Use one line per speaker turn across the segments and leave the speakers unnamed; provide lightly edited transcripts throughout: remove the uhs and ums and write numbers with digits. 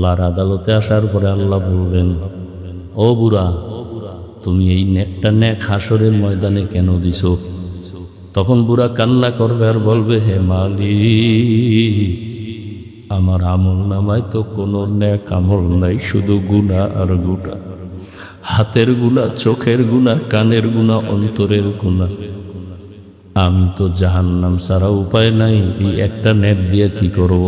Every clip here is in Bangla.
আল্লাহর আদালতে আসার পরে আল্লাহ বলবেন, ও বুড়া, তুমি এই নেকটা নেক হাসরের ময়দানে কেন দিছো? তখন বুড়া কান্না করবে আর বলবে, হে মালিক, আমার আমল নামায় তো কোনো নেক আমল নাই, শুধু গুনাহ আর গুনাহ, হাতের গুনাহ, চোখের গুনাহ, কানের গুনাহ, অন্তরের গুনাহ। আমি তো জাহান্নাম ছাড়া উপায় নাই, এই একটা নেক দিয়ে কি করব?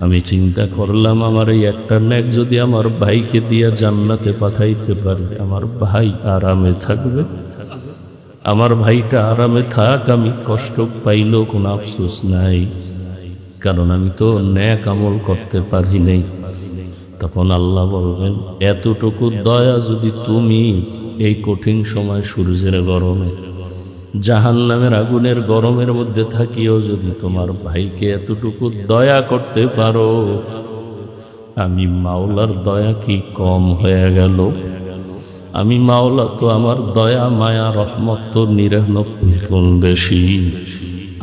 আমি চিন্তা করলাম, আমার এই একটা নেক যদি আমার ভাইকে দিয়া জান্নাতে পাঠাইতে পারে, আমার ভাই আরামে থাকবে। আমার ভাইটা আরামে থাক, আমি কষ্ট পাইলেও কোনো আফসোস নাই, কারণ আমি তো নেক আমল করতে পারি নাই। তখন আল্লাহ বলবেন, এতটুকু দয়া যদি তুমি এই কঠিন সময় সূর্যের গরমে, জাহান্নামের আগুনের গরমের মধ্যে থাকিও যদি তোমার ভাইকে এতটুকু দয়া করতে পারো, আমি মাওলার দয়া কি কম হয়ে গেল? আমি মাওলা তো আমার দয়া মায়া রহমত তো 99 গুণ বেশি।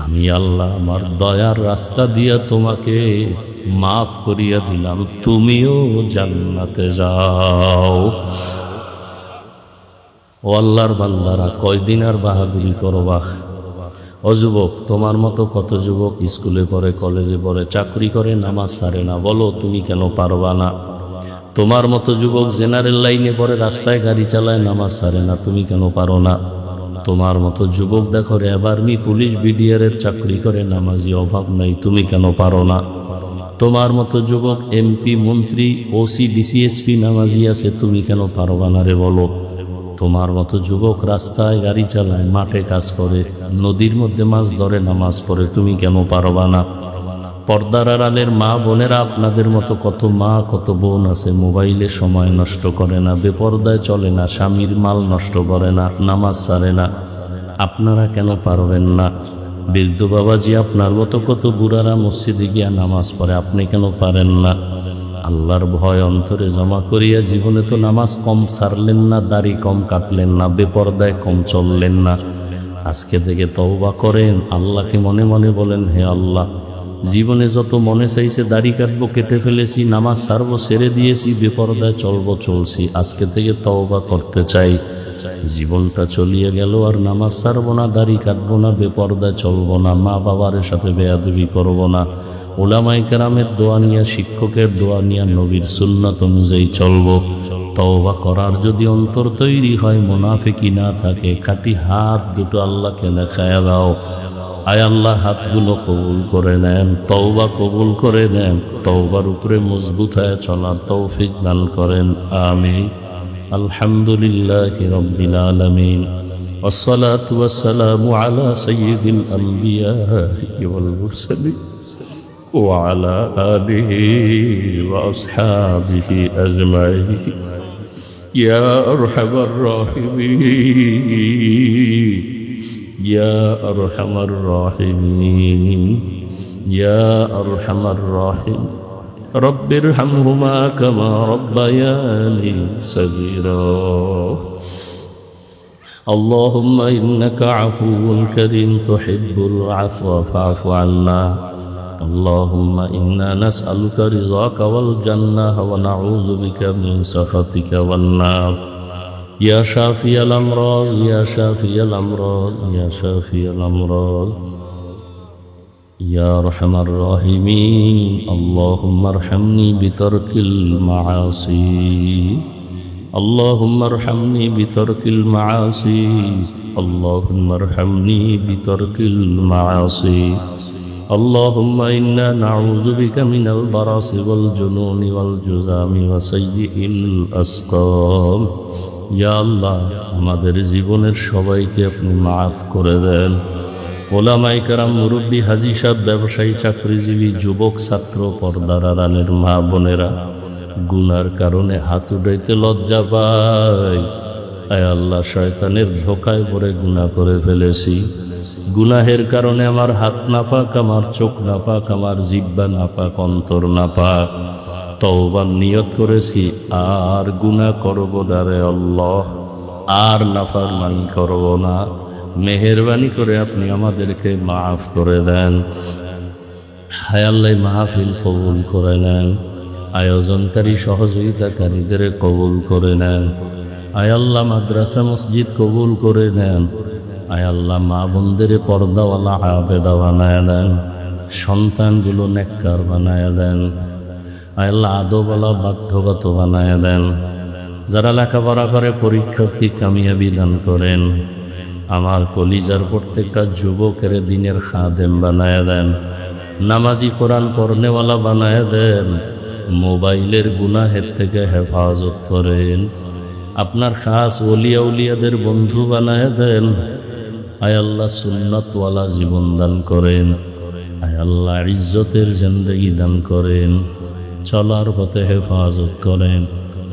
আমি আল্লাহ আমার দয়ার রাস্তা দিয়া তোমাকে মাফ করিয়া দিলাম, তুমিও জান্নাতে যাও। ও আল্লাহর বান্দারা, কয়দিন আর বাহাদুরি করবা? ও যুবক, তোমার মতো কত যুবক স্কুলে পড়ে, কলেজে পড়ে, চাকরি করে, নামাজ ছাড়ে না, বলো তুমি কেন পারবা না? তোমার মতো যুবক জেনারেল লাইনে পড়ে, রাস্তায় গাড়ি চালায়, নামাজ ছাড়ে না, তুমি কেন পারো না? তোমার মতো যুবক দেখো র্যাব, আর্মি, পুলিশ, বিডিআর এর চাকরি করে, নামাজি অভাব নাই, তুমি কেন পারো না? তোমার মতো যুবক এমপি, মন্ত্রী, ওসি, ডিসিএসপি নামাজি আছে, তুমি কেন পারবা না রে বলো? তোমার মতো যুবক রাস্তায় গাড়ি চালায়, মাঠে কাজ করে, নদীর মধ্যে মাছ ধরে, নামাজ পড়ে, তুমি কেন পারবা না? পর্দার আড়ালের মা বোনেরা, আপনাদের মতো কত মা কত বোন আছে, মোবাইলে সময় নষ্ট করে না, বেপর্দায় চলে না, স্বামীর মাল নষ্ট করে না, নামাজ ছাড়ে না, আপনারা কেন পারবেন না? বৃদ্ধ বাবাজি, আপনার মতো কত বুড়ারা মসজিদে গিয়া নামাজ পড়ে, আপনি কেন পারেন না? আল্লাহর ভয় অন্তরে জমা করিয়া জীবনে তো নামাজ কম ছাড়লেন না, দাড়ি কম কাটলেন না, বেপর্দায় কম চললেন না। আজকে থেকে তওবা করেন, আল্লাহকে মনে মনে বলেন, হে আল্লাহ, জীবনে যত মনে চাইছে দাড়ি কাটবো কেটে ফেলেছি, নামাজ ছাড়বো ছেড়ে দিয়েছি, বেপর্দায় চলবো চলছি, আজকে থেকে তওবা করতে চাই। জীবনটা চলিয়ে গেল, আর নামাজ ছাড়বো না, দাড়ি কাটবো না, বেপর্দায় চলবো না, মা বাবার সাথে বেয়াদবি করবো না, উলামায়ে কেরামের দোয়া নিয়া, শিক্ষকের দোয়া নিয়া, নবীর সুন্নাত অনুযায়ী চলবো। তওবা করার যদি অন্তর তৈরি হয়, মুনাফিকি না থাকে, খাঁটি হাত দুটো আল্লাহকে দেখায়া দাও। আয় আল্লাহ, হাতগুলো কবুল করে নেন, তওবা কবুল করে নেন, তওবার উপরে মজবুত হয়ে চলার তৌফিক দান করেন, আমিন। আলহামদুলিল্লাহি রাব্বিল আলামিন, ওয়াসসালাতু ওয়াসসালামু আলা সাইয়্যিদিল আমবিয়াই ওয়াল মুরসালিন ওয়া আলা আলিহি ওয়া আসহাবিহি আজমাইন। ইয়া আরহামার রাহিমিন, ইয়া আরহামার রাহিমিন, ইয়া আরহামার রাহিম। রব্বিরহামহুমা কামা রব্বায়ানি সগীরা। আল্লাহুম্মা ইন্নাকা আফুউন কারীম তুহিব্বুল আফওয়া ফা'ফু আন্না। আল্লাহুম্মা ইন্না নাসআলুকা রিযাকা ওয়াল জান্নাহ ওয়া নাউযু বিকা মিন সাখাতিকা ওয়ান নার। ইয়া শাফিয়াল আমরাদ, ইয়া শাফিয়াল আমরাদ, ইয়া শাফিয়াল আমরাদ, ইয়া আরহামার রাহিমিন। আল্লাহুম্মা আরহামনি বিতারকিল মাআসি, আল্লাহুম্মা আরহামনি বিতারকিল মাআসি, আল্লাহুম্মা আরহামনি বিতারকিল মাআসি। আল্লাহুম্মা ইন্না নাউযু বিকা মিনাল বারাসি ওয়াল জুনুনি ওয়াল জুযামি ওয়া সাইয়্যিল আসকাম। ইয়া আল্লাহ, আমাদের জীবনের সবাইকে আপনি মাফ করে দেন। ওলামায়ে কেরাম, মুরব্বী, হাজী সাহেব, ব্যবসায়ী, চাকরিজীবী, যুবক, ছাত্র, পর্দার আড়ালের মা বোনেরা, গুনার কারণে হাত উঠাইতে লজ্জা পাই। আয় আল্লাহ, শয়তানের ধোকায় পড়ে গুনাহ করে ফেলেছি। গুনাহের কারণে আমার হাত নাপাক, আমার চোখ নাপাক, আমার জিহ্বা নাপাক, অন্তর নাপাক। তওবার নিয়ত করেছি, আর গুনাহ করব না রে আল্লাহ, আর নাফরমানি করব না। মেহেরবানি করে আপনি আমাদেরকে মাফ করে দেন। হায় আল্লাহ, মাহফিল কবুল করে নেন। আয়োজনকারী সহযোগিতাকারীদের কবুল করে নেন। আয় আল্লাহ মাদ্রাসা মসজিদ কবুল করে নেন। আয় আল্লাহ মা বোনদের পর্দাওয়ালা আবেদা বানায় দেন, সন্তানগুলো নেককার বানায় দেন। আয় আল্লাহ আদবওয়ালা বাধ্যগত বানায় দেন। যারা লেখাপড়া করে পরীক্ষার্থী কামিয়াবি দান করেন। আমার কলিজার প্রত্যেকটা যুবকের দিনের খাদেম বানায় দেন, নামাজি কোরআন পড়নেওয়ালা বানায় দেন, মোবাইলের গুনাহের থেকে হেফাজত করেন। আপনার খাস ওলিয়া উলিয়াদের বন্ধু বানায় দেন। আয় আল্লাহ সুন্নতওয়ালা জীবন দান করেন। আয় আল্লাহ ইজ্জতের জিন্দেগি দান করেন। চলার পথে হেফাজত করেন।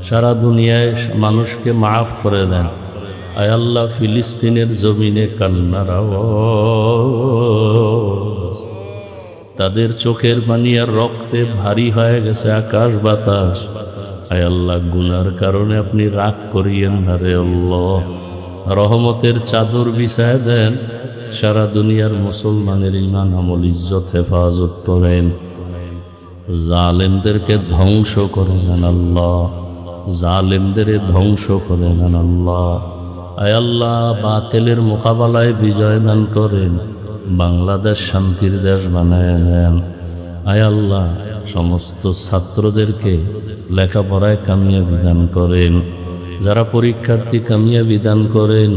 সারা দুনিয়ায় মানুষকে মাফ করে দেন। আয় আল্লাহ ফিলিস্তিনের জমিনে কান্নার আওয়াজ, তাদের চোখের পানি আর রক্তে ভারী হয়ে গেছে আকাশ বাতাস। আয় আল্লাহ গুনার কারণে আপনি রাগ করিয়েন না রে আল্লাহ, রহমতের চাদর বিছায় দেন। সারা দুনিয়ার মুসলমানের ঈমান আমল ইজ্জত হেফাজত করেন। জালেমদেরকে ধ্বংস করে নেন আল্লাহ, জালেমদের ধ্বংস করে নেন আল্লাহ। আয় আল্লাহ বাতিলের মোকাবেলায় বিজয় দান করেন। বাংলাদেশ শান্তির দেশ বানায় নেন। আয় আল্লাহ সমস্ত ছাত্রদেরকে লেখাপড়ায় কামিয়াবি দান করেন। যারা পরীক্ষার্থী কামিয়াবি দান করেন।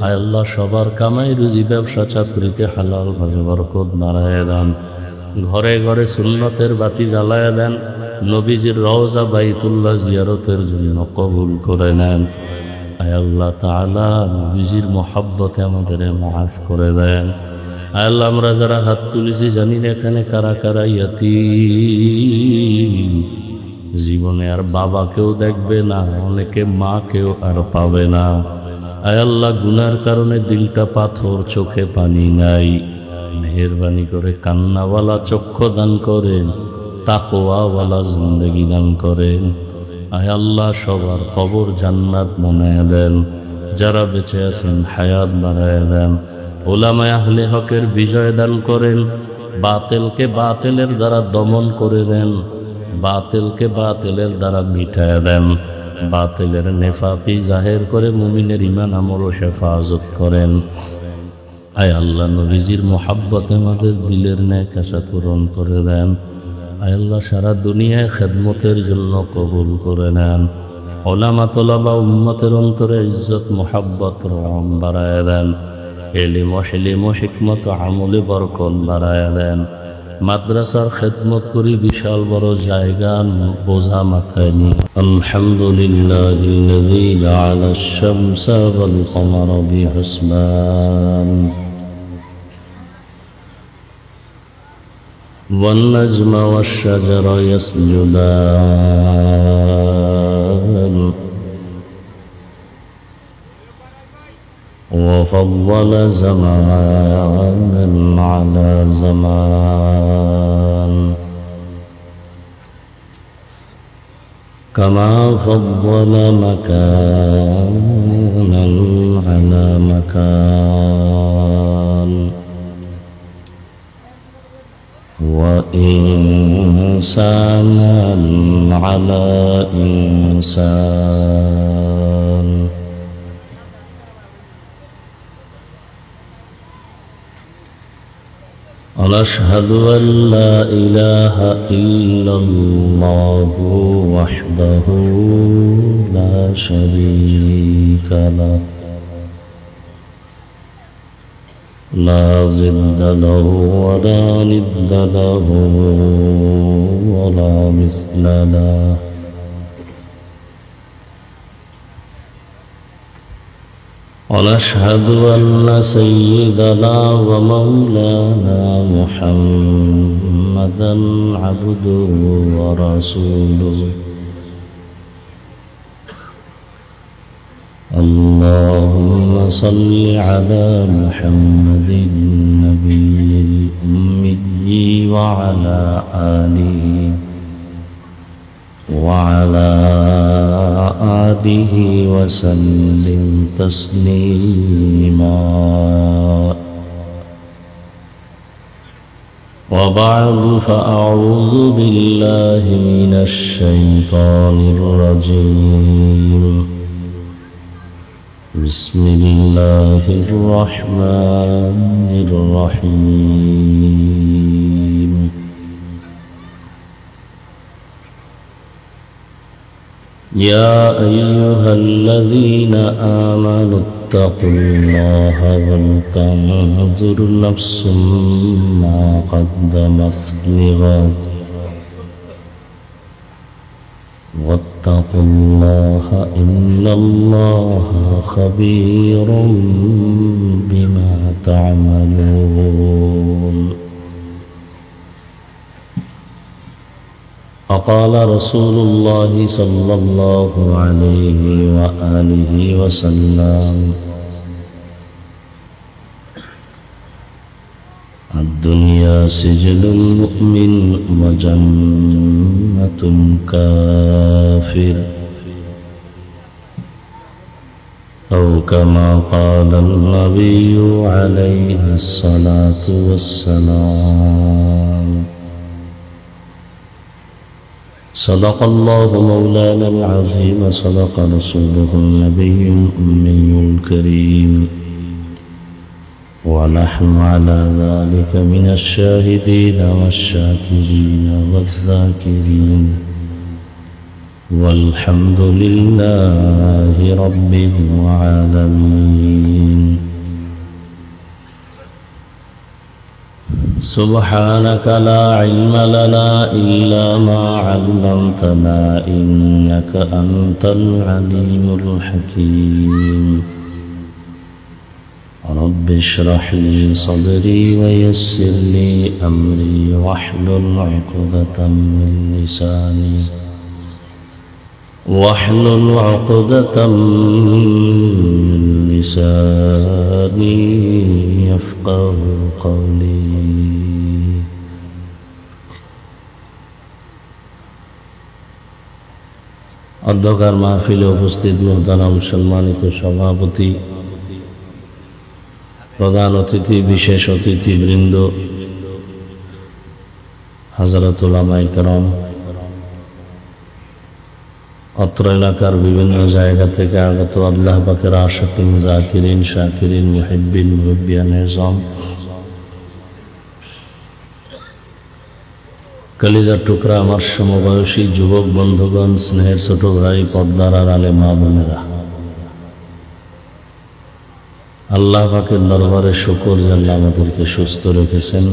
আয় আল্লাহ সবার কামাই রুজি ব্যবসা চাকরিতে হালাল ভাবে বরকত বাড়ায় দেন। ঘরে ঘরে সুন্নতের বাতি জ্বালায় দেন। নবীজির রওজা বাইতুল্লাহ জিয়ারতের জন্য কবুল করে নেন। আয় আল্লাহ তাআলা নবীজির মহব্বতে আমাদের মাফ করে দেন। আয় আল্লাহ আমরা যারা হাত তুলেছি জানি না এখানে কারা কারা ইয়াতীম, জীবনে আর বাবাকেও দেখবে না, অনেকে মাকেও আর পাবে না। আয় আল্লাহ গুনার কারণে দিলটা পাথর, চোখে পানি নাই, মেহেরবানি করে কান্নাওয়ালা চক্ষু দান করেন, তাকওয়াওয়ালা জিন্দেগি দান করেন। আয় আল্লাহ সবার কবর জান্নাত বানায় দেন। যারা বেঁচে আছেন হায়াত বাড়ায় দেন। উলামায়ে আহলে হকের বিজয় দান করেন। বাতিলকে বাতিলের দ্বারা দমন করে দেন। বাতিলকে বাতিলের দ্বারা মিটায় দেন। বাতিলের নেফাকি জাহের করে মুমিনের ঈমান আমল হেফাজত করেন। আয় আল্লাহ নবীজির মোহাব্বতে আমাদের দিলের ন্যাক আশা পূরণ করে দেন। আয় আল্লাহ সারা দুনিয়ায় খেদমতের জন্য কবুল করে নেন। ওলামা তোলাবা উম্মতের অন্তরে ইজ্জত মোহাব্বত রহম বাড়ায় দেন। এলিম হিলিম হিকমত আমলে বরকত বাড়ায় দেন। মাদ্রাসার খেদমত করি, বিশাল বড় জায়গা বোঝা মাথায় নি। আলহামদুলিল্লাহিল্লাযী জাআলাশ শামসা ওয়াল কমারা বিহুসবান والنجم والشجر يسجدان وفضل زمانا على زمان كما فضل مكانا على مكان وإنسانا على إنسان ونشهد أن لا إله إلا الله وحده لا شريك له لا ضد له ولا ند له ولا مثل له ونشهد أن سيدنا ومولانا محمدا عبده ورسوله اللهم صل على محمد النبي الأمي وعلى آله وسلم تسليما وبعد فأعوذ بالله من الشيطان الرجيم بسم الله الرحمن الرحيم يا أيها الذين آمنوا اتقوا الله ولتنظر نفس ما قدمت لغد واتقوا الله إن الله خبير بما تعملون وقال رسول الله صلى الله عليه وآله وسلم الدنيا سجن المؤمن وجنة الكافر أو كما قال النبي عليه الصلاة والسلام صدق الله مولانا العظيم صدق رسوله النبي الأمي الكريم ونحن على ذلك من الشاهدين والشاكرين والذاكرين والحمد لله رب العالمين سبحانك لا علم لنا إلا ما علمتنا إنك أنت العليم الحكيم رب اشرح لي صدري ويسر لي أمري واحلل عقدة من لساني يفقه قولي অধ্যকার মাহফিলে উপস্থিত মোহতারাম সম্মানিত সভাপতি, প্রধান অতিথি, বিশেষ অতিথিবৃন্দ, হযরত উলামায়ে কেরাম, অত্র এলাকার বিভিন্ন জায়গা থেকে আগত আল্লাহ পাকের আশিকিন, জাকিরিন, শাকিরিন, মুহিব্বিন, মুহিব্বিয়ান নিজাম, কলিজার টুকরা আমার সমবয়সী যুবক বন্ধুগণ, স্নেহের ছোট ভাই, পর্দার আড়ালে মা বোনেরা, আল্লাহ পাকের দরবারে শুকর যে আল্লাহ আমাদেরকে সুস্থ রেখেছেন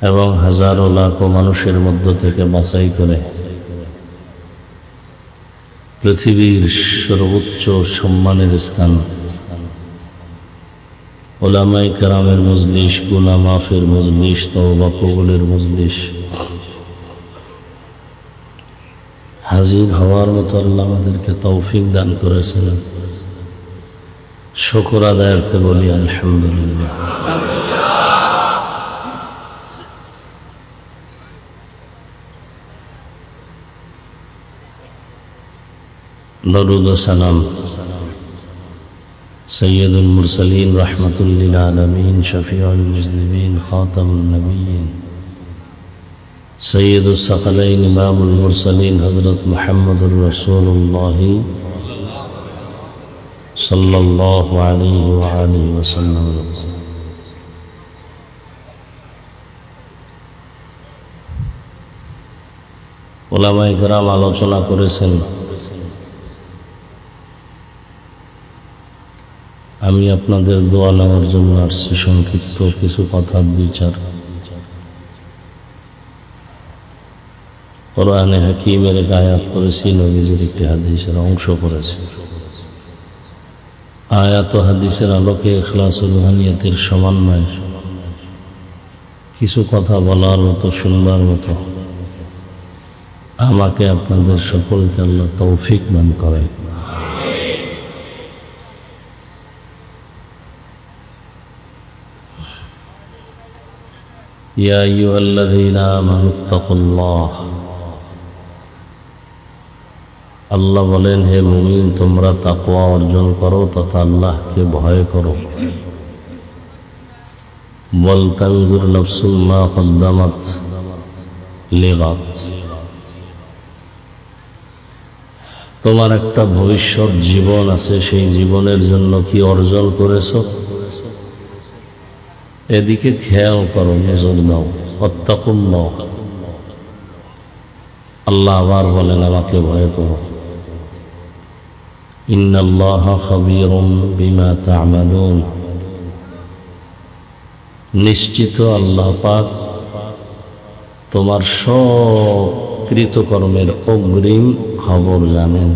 এবং হাজারো লাখো মানুষের মধ্য থেকে বাছাই করে পৃথিবীর সর্বোচ্চ সম্মানের স্থান উলামায়ে কেরামের মজলিস, গুনাহ মাফের মজলিস, তওবা কবুলের মজলিস হাজির হওয়ার মতো আল্লাহ আমাদেরকে তৌফিক দান করেছেন। শুকর আদায়ার্থে বলি আলহামদুলিল্লাহ। দরুদ ও সালাম সৈয়দুল মুরসালিন রাহমাতুল লিল আলামিন শফিউল মুজনিবিন খাতামুন নবিয়্যিন সৈয়দুস সাকালাইন ইমামুল মুরসালিন হযরত মুহাম্মদুর রাসূলুল্লাহ সাল্লাল্লাহু আলাইহি ওয়া আলিহি ওয়াসাল্লাম। উলামায়ে কেরাম আলোচনা করেছেন, আমি আপনাদের দোয়া নেওয়ার জন্য আসছি। সংক্ষিপ্ত কিছু কথার বিচার। কোরআনে হাকিমের এক আয়াত পড়েছি, নবীজির একটি হাদিসের অংশ পড়েছি। আয়াত ও হাদিসের আলোকে ইখলাসুল রুহানিয়াতের সমন্বয়ে কিছু কথা বলার মতো, শুনবার মতো আমাকে আপনাদের সকলকে আল্লাহ তৌফিক দান করে। ইয়া আইয়ুহাল্লাযীনা আমানুত্তাকুল্লাহ, আল্লাহ বলেন, হে মুমিন, তোমরা তাকওয়া অর্জন করো তথা আল্লাহকে ভয় করো। ওয়ালতানজুর নাফসুম মা কদ্দামাত লিগাদ। তোমার একটা ভবিষ্যৎ জীবন আছে, সেই জীবনের জন্য কি অর্জন করেছো এদিকে খেয়াল করো, নজর দাও। ওয়াত্তাকুল্লাহ, আল্লাহ আবার বলেন আমাকে ভয় করো। ইন্নাল্লাহা খাবীরুম বিমা তা'মালুন, নিশ্চিত আল্লাহ পাক তোমার সব কৃতকর্মের অগ্রিম খবর জানেন।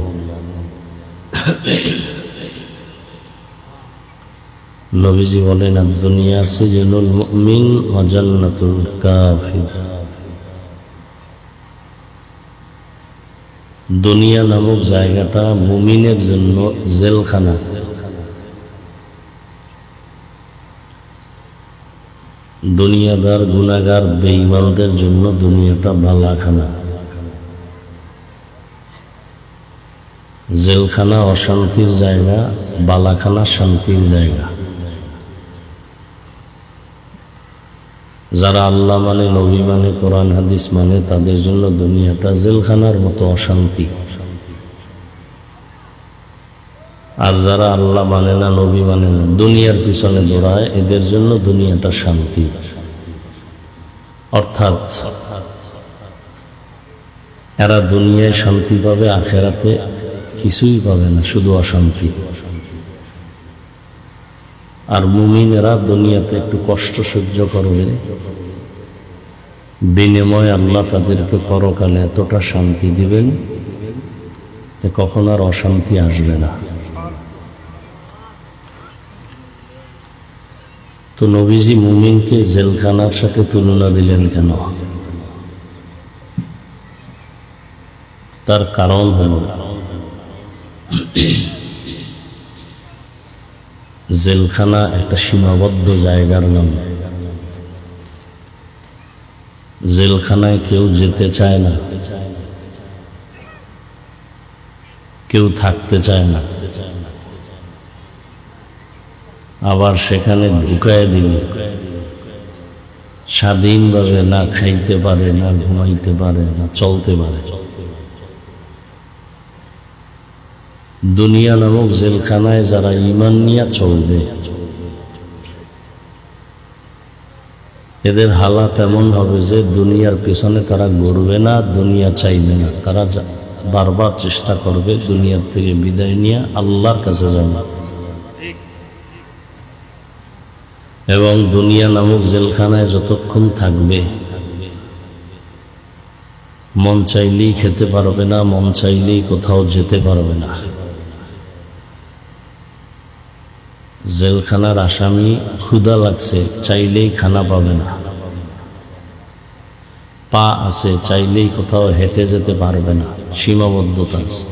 নবীজি বলেন দুনিয়া সিজনুল মুমিন ওয়া জান্নাতুল কাফির, দুনিয়া নামক জায়গাটা মুমিনের জন্য জেলখানা, দুনিয়াদার গুনাহগার বেঈমানদের জন্য দুনিয়াটা বালাখানা। জেলখানা অশান্তির জায়গা, বালাখানা শান্তির জায়গা। যারা আল্লাহ মানে, নবী মানে, কোরআন হাদিস মানে, তাদের জন্য দুনিয়াটা জেলখানার মতো অশান্তি। আর যারা আল্লাহ মানে না, নবী মানে না, দুনিয়ার পিছনে দৌড়ায়, এদের জন্য দুনিয়াটা শান্তি। অর্থাৎ এরা দুনিয়ায় শান্তি পাবে, আখেরাতে কিছুই পাবে না, শুধু অশান্তি। আর মুমিনেরা দুনিয়াতে একটু কষ্ট সহ্য করবে, বিনিময়ে আল্লাহ তাদেরকে পরকালে এতটা শান্তি দিবেন যে কখন আর অশান্তি আসবে না। তো নবীজি মুমিনকে জেলখানার সাথে তুলনা দিলেন কেন? তার কারণ হল জেলখানা একটা সীমাবদ্ধ জায়গার নাম। জেলখানায় কেউ যেতে চায় না, কেউ থাকতে চায় না। আবার সেখানে ঢুকায় দিলে স্বাধীনভাবে না খাইতে পারে, না ঘুমাইতে পারে, না চলতে পারে। দুনিয়া নামক জেলখানায় যারা ঈমান নিয়ে চলবে, এদের হালাত এমন হবে যে দুনিয়ার পেছনে তারা ঘুরবে না, দুনিয়া চাইবে না। তারা বারবার চেষ্টা করবে দুনিয়ার থেকে বিদায় নিয়ে আল্লাহর কাছে যাবে। এবং দুনিয়া নামক জেলখানায় যতক্ষণ থাকবে, মন চাইলেই খেতে পারবে না, মন চাইলেই কোথাও যেতে পারবে না। জেলখানার আসামি ক্ষুধা লাগছে, চাইলেই খানা পাবে না। পা আছে, চাইলেই কোথাও হেঁটে যেতে পারবে না, সীমাবদ্ধতা আছে।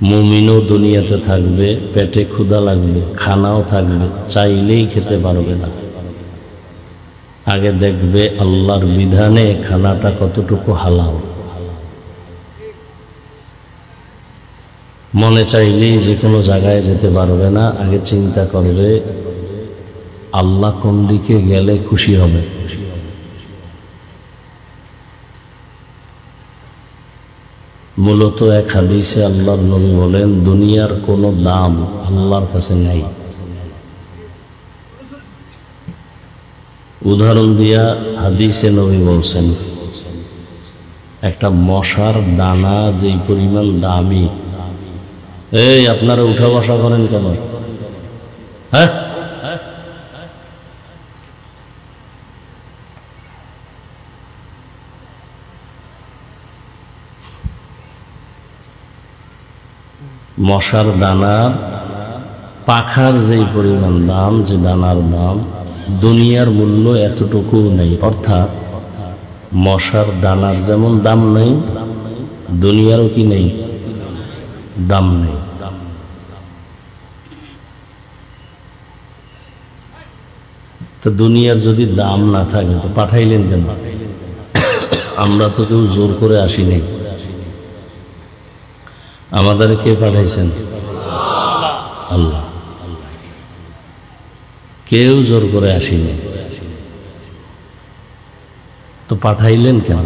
মুমিনও দুনিয়াতে থাকবে, পেটে ক্ষুধা লাগবে, খানাও থাকবে, চাইলেই খেতে পারবে না। আগে দেখবে আল্লাহর বিধানে খানাটা কতটুকু হালাল। মনে চাইলেই যে কোনো জায়গায় যেতে পারবে না, আগে চিন্তা করবে আল্লাহ কোন দিকে গেলে খুশি হবে। মূলত এক হাদিসে আল্লাহর নবী বলেন দুনিয়ার কোনো দাম আল্লাহর কাছে নেই। উদাহরণ দিয়া হাদিসে নবী বলছেন একটা মশার দানা যেই পরিমাণ দামি, এই আপনারা উঠা বসা করেন কেন? হ্যাঁ, মশার দানার পাখার যেই পরিমাণ দাম, যে দানার দাম, দুনিয়ার মূল্য এতটুকু নেই। অর্থাৎ মশার দানার যেমন দাম নেই, দুনিয়ারও কি নেই, দাম নেই। তো দুনিয়ার যদি দাম না থাকে তো পাঠাইলেন কেন? আমরা তো কেউ জোর করে আসিনি। আমাদের কে পাঠাইছেন? আল্লাহ। কেউ জোর করে আসেনি, তো পাঠাইলেন কেন?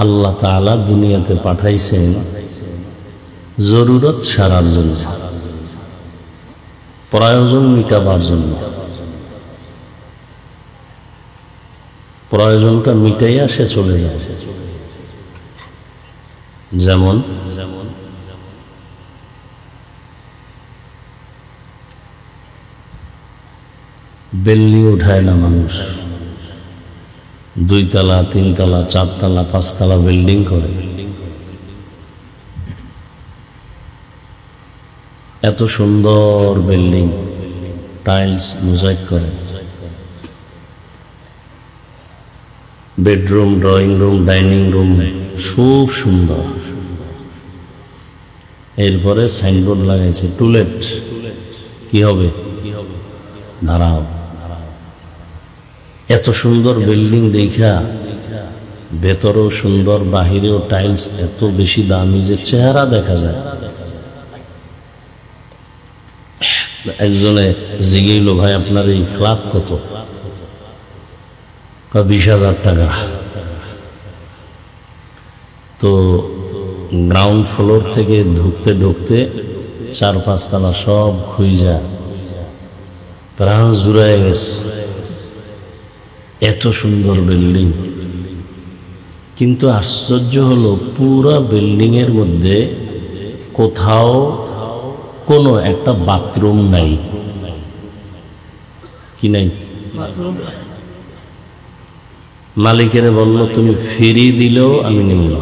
আল্লাহ তাআলা দুনিয়াতে পাঠাইছেন জরুরত সারার জন্য, প্রয়োজন মিটাবার জন্য। প্রয়োজনটা মিটাইয়া সে চলে যাবে। যেমন বিল্ডিং উঠায় না মানুষ, 2 তলা 3 তলা 4 তলা 5 তলা বিল্ডিং করে। এত সুন্দর বিল্ডিং, টাইলস মোজাইক করে, bedroom, drawing room, dining room খুব সুন্দর। এরপরে সাইনবোর্ড লাগাইছে টুলেট, কি হবে? দাঁড়াও। এত সুন্দর বিল্ডিং দেখা ভেতরেও সুন্দর, বাহিরেও টাইলস এত বেশি দামি যে চেহারা দেখা যায়। একজনে জিজ্ঞেস, ভাই আপনার এই ফ্ল্যাট কত? 20,000 টাকা। তো গ্রাউন্ড ফ্লোর থেকে ঢুকতে ঢুকতে 4-5 তলা সব খুঁজা প্রাণ জুড়ায় গেছে। এত সুন্দর বিল্ডিং, কিন্তু আশ্চর্য হলো পুরা বিল্ডিং এর মধ্যে কোথাও কোনো একটা বাথরুম নাই। কি নাই? মালিকের বলল তুমি ফ্রি দিলেও আমি নেব না।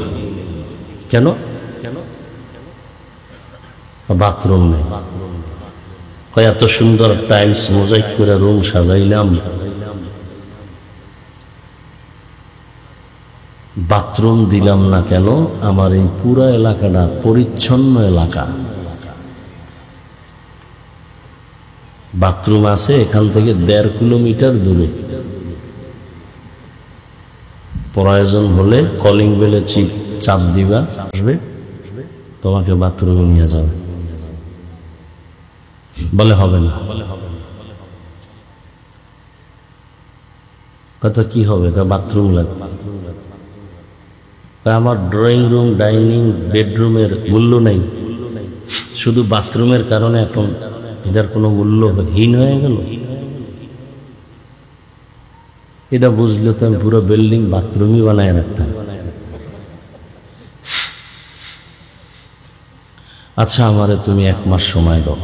কেন? বাথরুম নেই। এত সুন্দর টাইলস মোজাইক করে রুম সাজাইলাম, বাথরুম দিলাম না কেন? আমার এই পুরা এলাকাটা পরিচ্ছন্ন এলাকা, বাথরুম আছে এখান থেকে 1.5 কিলোমিটার দূরে। প্রয়োজন হলে কলিং বেলে চাপ দিবা, আসবে, তোমাকে বাথরুমে নিয়ে যাবে। বলে হবে না। কথা কি হবে? বাথরুম লাগবে। আমার ড্রয়িং রুম, ডাইনিং, বেডরুমের মূল্য নেই, শুধু বাথরুমের কারণে এখন এটার কোনো মূল্যহীন হয়ে গেল। এটা বুঝলে তো আমি পুরো বিল্ডিং বাথরুমই বানায় রাখতাম। আচ্ছা, আমারে তুমি 1 মাস সময় দাও।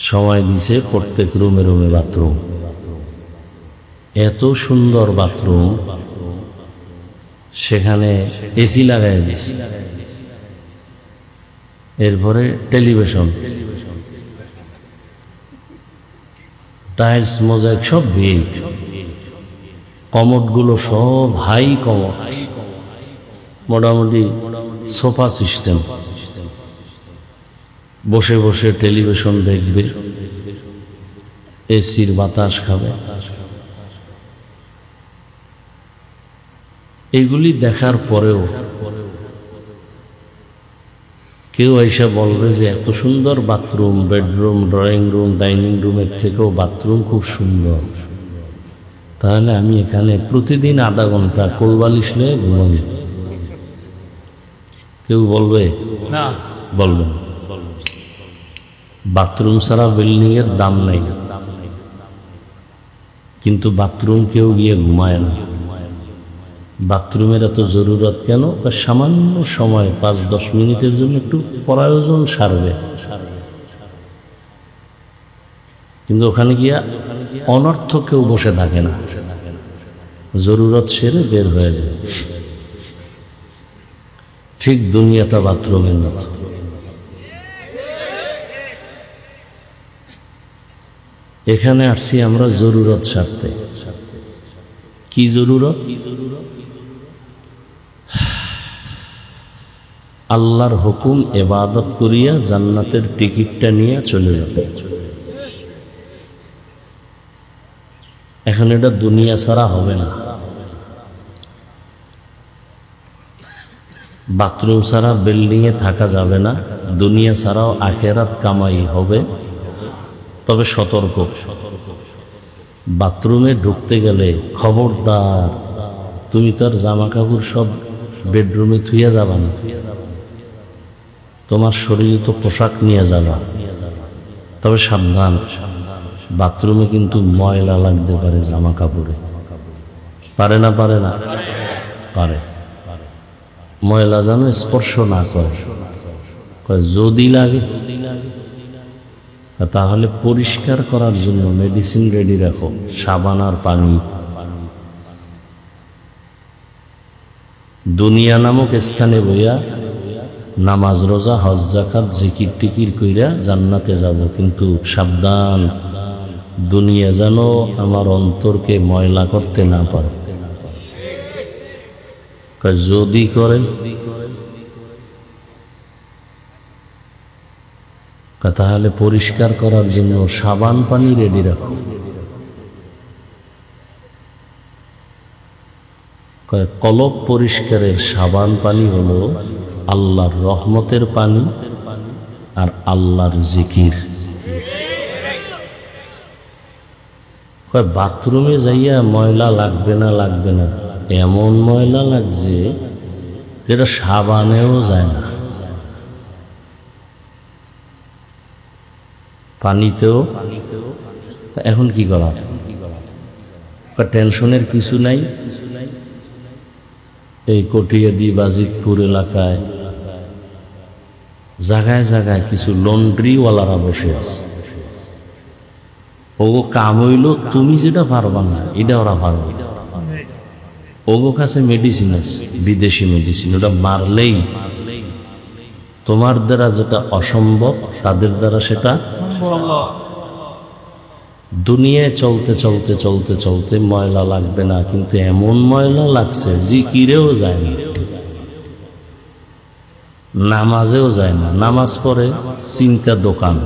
সময় দিছে, প্রত্যেক রুমে রুমে বাথরুম, এত সুন্দর বাথরুম, সেখানে এসি লাগাই দিছি। এরপরে টেলিভিশন, টাইলস মোজাইক সব ভিড়, কমোডগুলো সব হাই কমোড, মোটামুটি সোফা সিস্টেম, বসে বসে টেলিভিশন দেখবে, এসির বাতাস খাবে। এগুলি দেখার পরেও কেউ এসে বলবে যে এত সুন্দর bathroom, bedroom, drawing room, dining রুমের থেকেও বাথরুম খুব সুন্দর, তাহলে আমি এখানে প্রতিদিন 1/2 ঘন্টা কোলবালিশ নিয়ে ঘুমাবো। কেউ বলবে না? বলবে না। বাথরুম ছাড়া বিল্ডিং এর দাম নাই, কিন্তু বাথরুম কেউ গিয়ে ঘুমায় না। বাথরুমের এত জরুরত কেন? সামান্য সময় 5-10 মিনিটের জন্য একটু প্রয়োজন সারবে, কিন্তু ওখানে গিয়া অনর্থক কেউ বসে থাকে না, জরুরত সেরে বের হয়ে যায়। ঠিক দুনিয়াটা বাথরুমের মতো। এখানে আসছি আমরা জরুরত সারতে। কি জরুরত? আল্লাহর হুকুম ইবাদত করিয়া জান্নাতের টিকিটটা নিয়ে চলে যাবে। এখন এটা দুনিয়া ছাড়া হবে না। বাথরুম ছাড়া বিল্ডিংয়ে থাকা যাবে না, দুনিয়া ছাড়াও আখেরাত কামাই হবে। তবে সতর্ক, বাথরুমে ঢুকতে গেলে খবরদার, তুমি তো আর জামা কাপড় সব বেডরুমে থুইয়া যাবা না, তোমার শরীরে তো পোশাক নিয়ে যাবা। তবে সাবধান, বাথরুমে কিন্তু ময়লা লাগতে পারে জামা কাপড়ে। পারে না? পারে না? পারে। ময়লা যেন স্পর্শ না করে। যদি লাগে তাহলে পরিষ্কার করার জন্য মেডিসিন রেডি রাখো, সাবান আর পানি। দুনিয়া নামক স্থানে বইয়া নামাজ, রোজা, হজ, যাকাত, জিকির টিকির কইরা জান্নাতে যাব, কিন্তু সাবধান, দুনিয়া যেন আমার অন্তরকে ময়লা করতে না পারে। যদি করে তাহলে পরিষ্কার করার জন্য সাবান পানি রেডি রাখো। কলব পরিষ্কারের সাবান পানি হলো আল্লাহর রহমতের পানি আর আল্লাহর জিকির। বাথরুমে যাইয়া ময়লা লাগবে না, লাগবে না, এমন ময়লা লাগছে যেটা সাবানেও যায় না, পানিতেও। এখন কি করা? টেনশনের কিছু নাই। এই কটিয়াদি বাজিতপুর এলাকায় জায়গায় জায়গায় কিছু লন্ড্রিওয়ালারা বসে আছে। ওগো কাম হইল তুমি যেটা পারবা না এটা ওরা পারবে। ওগো কাছে মেডিসিন আছে, বিদেশি মেডিসিন, ওটা মারলেই তোমার দ্বারা যেটা অসম্ভব তাদের দ্বারা সেটা। দুনিয়ায় চলতে চলতে চলতে চলতে ময়লা লাগবে না, কিন্তু এমন ময়লা লাগছে জিকিরেও যায় না, নামাজেও যায় না। নামাজ পড়ে চিন্তা দোকান,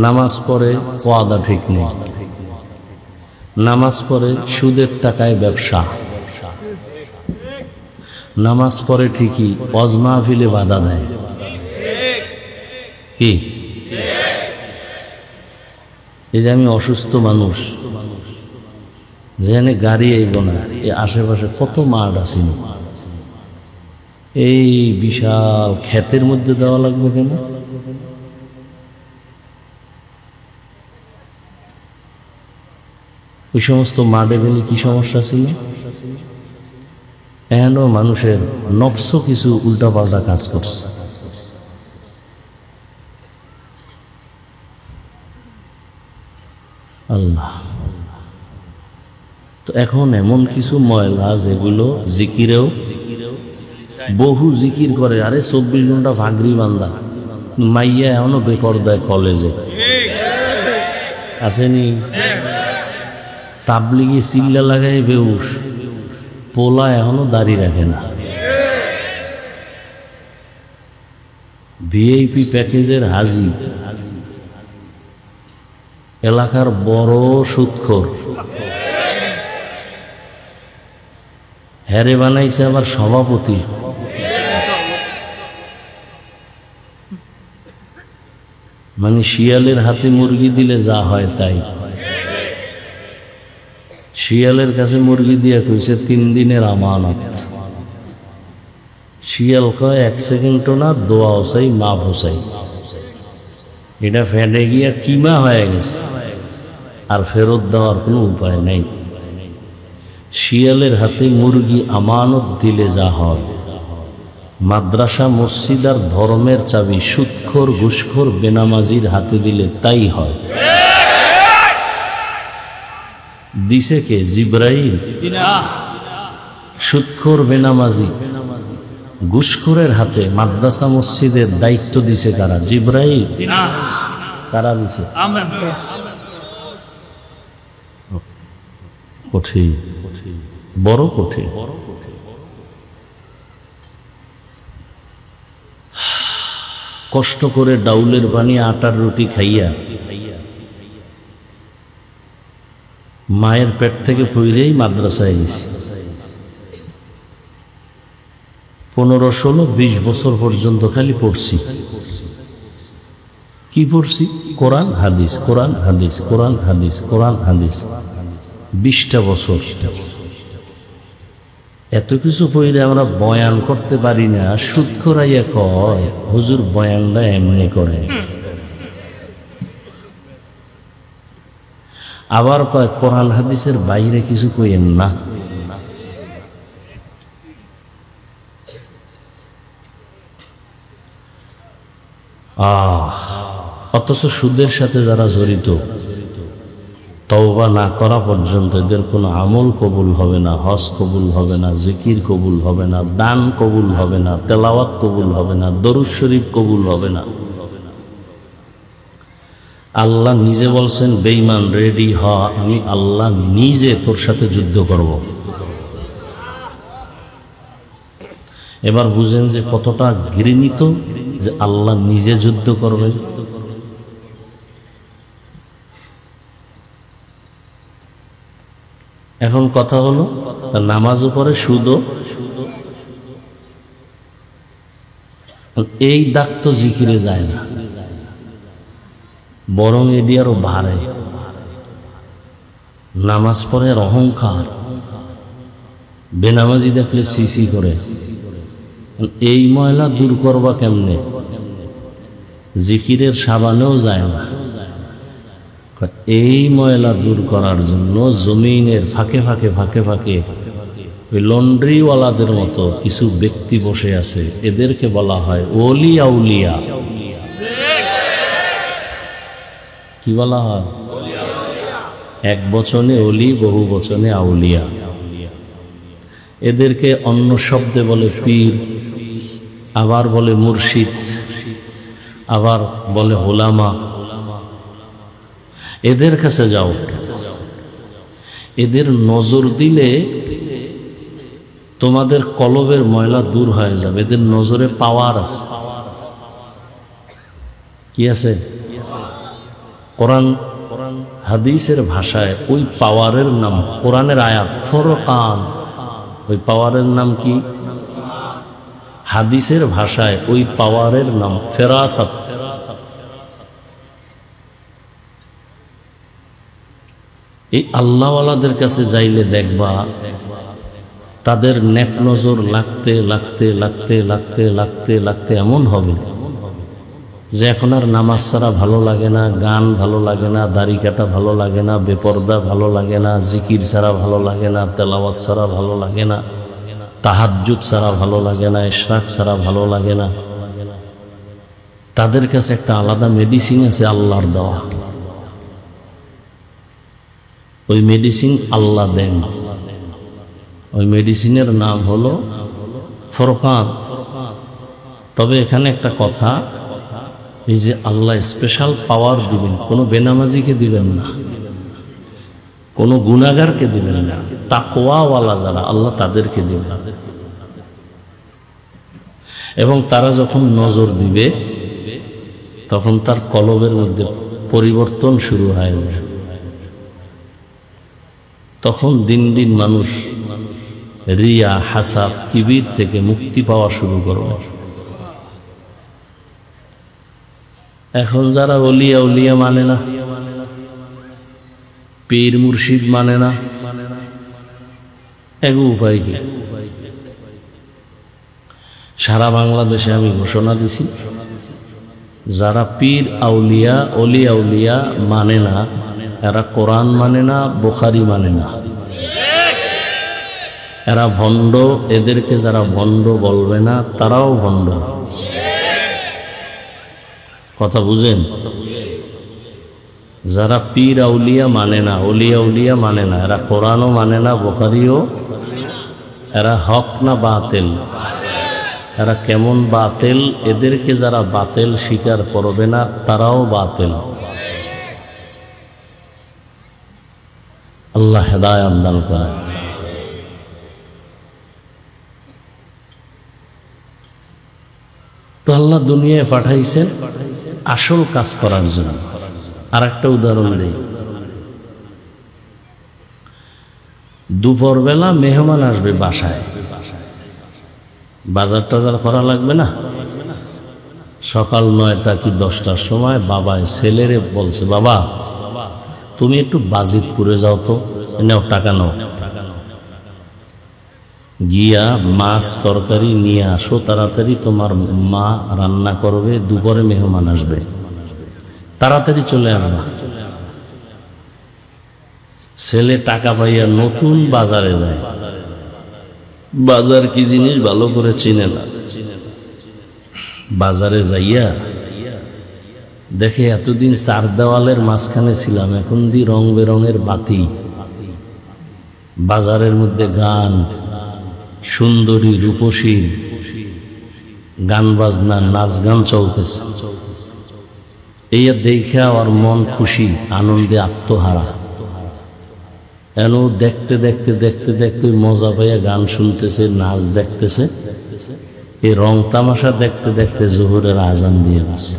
নামাজ পড়ে ওয়াদা ঠিক নেই, নামাজ পড়ে সুদের টাকায় ব্যবসা, নামাজ পড়ে ঠিকই ওয়াজ মাহফিলে বাধা দেয়। কি এই যে আমি অসুস্থ মানুষ, যেখানে গাড়ি আইব না, এই আশেপাশে কত মাঠ আছে, এই বিশাল ক্ষেতের মধ্যে দেওয়া লাগবে কেন? ওই সমস্ত মাঠে গেলে কি সমস্যা ছিল? এখনো মানুষের নফস কিছু উল্টাপাল্টা কাজ করছে। আল্লাহ, তো এখন এমন কিছু ময়লা যেগুলো জিকিরেও, বহু জিকির করে, আরে 24 ঘন্টা ভাগরি বান্দা, মাইয়া এখনো বেপরদায় কলেজে আসেনি, তাবলিগে চিল্লা লাগাই বেউস, পোলা এখনো দাড়ি রাখে না, ভিআইপি প্যাকেজের হাজি, এলাকার বড় সুদখোর, হ্যারে বানাইছে আবার সভাপতি। মানে শিয়ালের হাতে মুরগি দিলে যা হয় তাই। শিয়ালের কাছে মুরগি দিয়া কইছে 3 দিনের আমানত। শিয়াল কয় 1 সেকেন্ডও না, দোয়া হোসাই মাপ হোসাই। এটা ফেটে গিয়া কিমা হয়ে গেছে, আর ফেরত দেওয়ার কোনো উপায় নেই। শিয়ালের হাতে মুরগি আমানত দিলে যা হয়, মাদ্রাসা মসজিদ আর ধর্মের চাবি সুদখোর ঘুষখোর বেনামাজির হাতে দিলে তাই হয়। দিছে কে? জিব্রাইল? সুদখোর বেনামাজি ঘুষখোরের হাতে মাদ্রাসা মসজিদের দায়িত্ব দিছে কারা? জিব্রাইল? কারা দিছে? কঠিন, বড় কঠিন। কষ্ট করে ডাউলের পানি আটার রুটি খাইয়া মায়ের পেট থেকে পইরেই মাদ্রাসায় গেছি। 15, 16, 20 বছর পর্যন্ত খালি পড়ছি। কি পড়ছি? কোরআন হাদিস, কোরআন হাদিস, কোরআন হাদিস, কোরআন হাদিস। 20টা বছর। এত কিছু পড়লে আমরা বয়ান করতে পারি না। সুদ করাইয়া কয় হুজুর বয়ানটা এমনি করে, আবার কয় কোরআন হাদিসের বাইরে কিছু কইেন না। অথচ সুদের সাথে যারা জড়িত, তওবা না করা পর্যন্ত এদের কোনো আমল কবুল হবে না, হজ কবুল হবে না, জিকির কবুল হবে না, দান কবুল হবে না, তেলাওয়াত কবুল হবে না, দরুদ শরীফ কবুল হবে না। আল্লাহ নিজে বলছেন, বেঈমান রেডি হ, আমি আল্লাহ নিজে তোর সাথে যুদ্ধ করব। এবার বুঝেন যে কতটা ঘৃণিত যে আল্লাহ নিজে যুদ্ধ করবেন। এখন কথা হলো, নামাজ পড়ে সুদও, এই দাগ তো জিকিরে যায় না, বরং এটি আরো বাড়ে। নামাজ পড়ে অহংকার, বেনামাজি দেখলে সিসি করে। এই ময়লা দূর করবা কেমনে? জিকিরের সাবানেও যায় না। এই ময়লা দূর করার জন্য জমিনের ফাঁকে ফাঁকে ফাঁকে ফাঁকে ওই লন্ড্রিওয়ালাদের মতো কিছু ব্যক্তি বসে আছে, এদেরকে বলা হয় ওলি আউলিয়া। কি বলা হয়? এক বচনে ওলি, বহু বচনে আউলিয়া। এদেরকে অন্য শব্দে বলে পীর, আবার বলে মুর্শিদ, আবার বলে ওলামা। এদের কাছে যাও, এদের নজর দিলে তোমাদের কলবের ময়লা দূর হয়ে যাবে। এদের নজরে পাওয়ার আছে। কি আছে? কোরআন হাদিসের ভাষায় ওই পাওয়ারের নাম, কোরআনের আয়াত ফুরকান, ওই পাওয়ারের নাম কি? হাদিসের ভাষায় ওই পাওয়ারের নাম ফেরাসাত। এই আল্লাহওয়ালাদের কাছে যাইলে দেখবা তাদের নেক নজর লাগতে লাগতে লাগতে লাগতে লাগতে লাগতে এমন হবে যে এখন আর নামাজ ছাড়া ভালো লাগে না, গান ভালো লাগে না, দাড়ি কাটা ভালো লাগে না, বেপরদা ভালো লাগে না, জিকির ছাড়া ভালো লাগে না, তেলাওয়াত ছাড়া ভালো লাগে না, তাহাজ্জুদ ছাড়া ভালো লাগে না, ইশরাক ছাড়া ভালো লাগে না। তাদের কাছে একটা আলাদা মেডিসিন আছে আল্লাহর দেওয়া। ওই মেডিসিন আল্লাহ দেন। ওই মেডিসিনের নাম হলো ফুরকান। তবে এখানে একটা কথা, এই যে আল্লাহ স্পেশাল পাওয়ার দিবেন, কোনো বেনামাজিকে দিবেন না, কোনো গুনাহগারকে দিবেন না, তাকওয়াওয়ালা যারা আল্লাহ তাদেরকে দিবেন। এবং তারা যখন নজর দিবে তখন তার কলবের মধ্যে পরিবর্তন শুরু হয়ে যায়। তখন দিন দিন মানুষ রিয়া, হাসাদ, কিবির থেকে মুক্তি পাওয়া শুরু করবে। এখন যারা ওলিয়া উলিয়া মানে না, পীর মুর্শিদ মানে না, এক উপায় কি? সারা বাংলাদেশে আমি ঘোষণা দিছি, যারা পীর আউলিয়া, ওলি আউলিয়া মানে না, এরা কোরআন মানে না, বুখারী মানে না, এরা ভণ্ড। এদেরকে যারা ভণ্ড বলবে না তারাও ভণ্ড। কথা বুঝেন? যারা পীর আউলিয়া মানে না, ওলিয়া উলিয়া মানে না, এরা কোরআনও মানে না, বুখারীও, এরা হক না বাতিল? এরা কেমন বাতিল? এদেরকে যারা বাতিল স্বীকার করবে না তারাও বাতিল। আল্লাহ হেদায়েত দান করেন। তো আল্লাহ দুনিয়ায় পাঠাইছেন আসল কাজ করার জন্য। আর একটা উদাহরণ দেই, দুপুরবেলা মেহমান আসবে বাসায়, বাজার টাজার করা লাগবে না? সকাল 9টা কি 10টার সময় বাবায় ছেলেরে বলছে, বাবা তুমি একটু বাজিতপুরে যাও তো, নাও টাকা নাও, গিয়া মাছ তরকারি নিয়ে আসো তাড়াতাড়ি, তোমার মা রান্না করবে, দুপুরে মেহমান আসবে, তাড়াতাড়ি চলে আসবে। ছেলে টাকা পাইয়া নতুন বাজারে যায়, বাজার কি জিনিস ভালো করে চিনে না। বাজারে যাইয়া দেখে এতদিন চার দেওয়ালের মাঝখানে ছিলাম, এখন দি রং বেরঙের বাতি, বাজারের মধ্যে গান, সুন্দরী রূপসী গান বাজনা নাচ গান চলতেছে। এই দেখে আর মন খুশি, আনন্দে আত্মহারা। এন দেখতে দেখতে দেখতে দেখতে মজা পাইয়া গান শুনতেছে, নাচ দেখতেছে। এই রং তামাশা দেখতে দেখতে জোহরের আজান দিয়ে গেছে।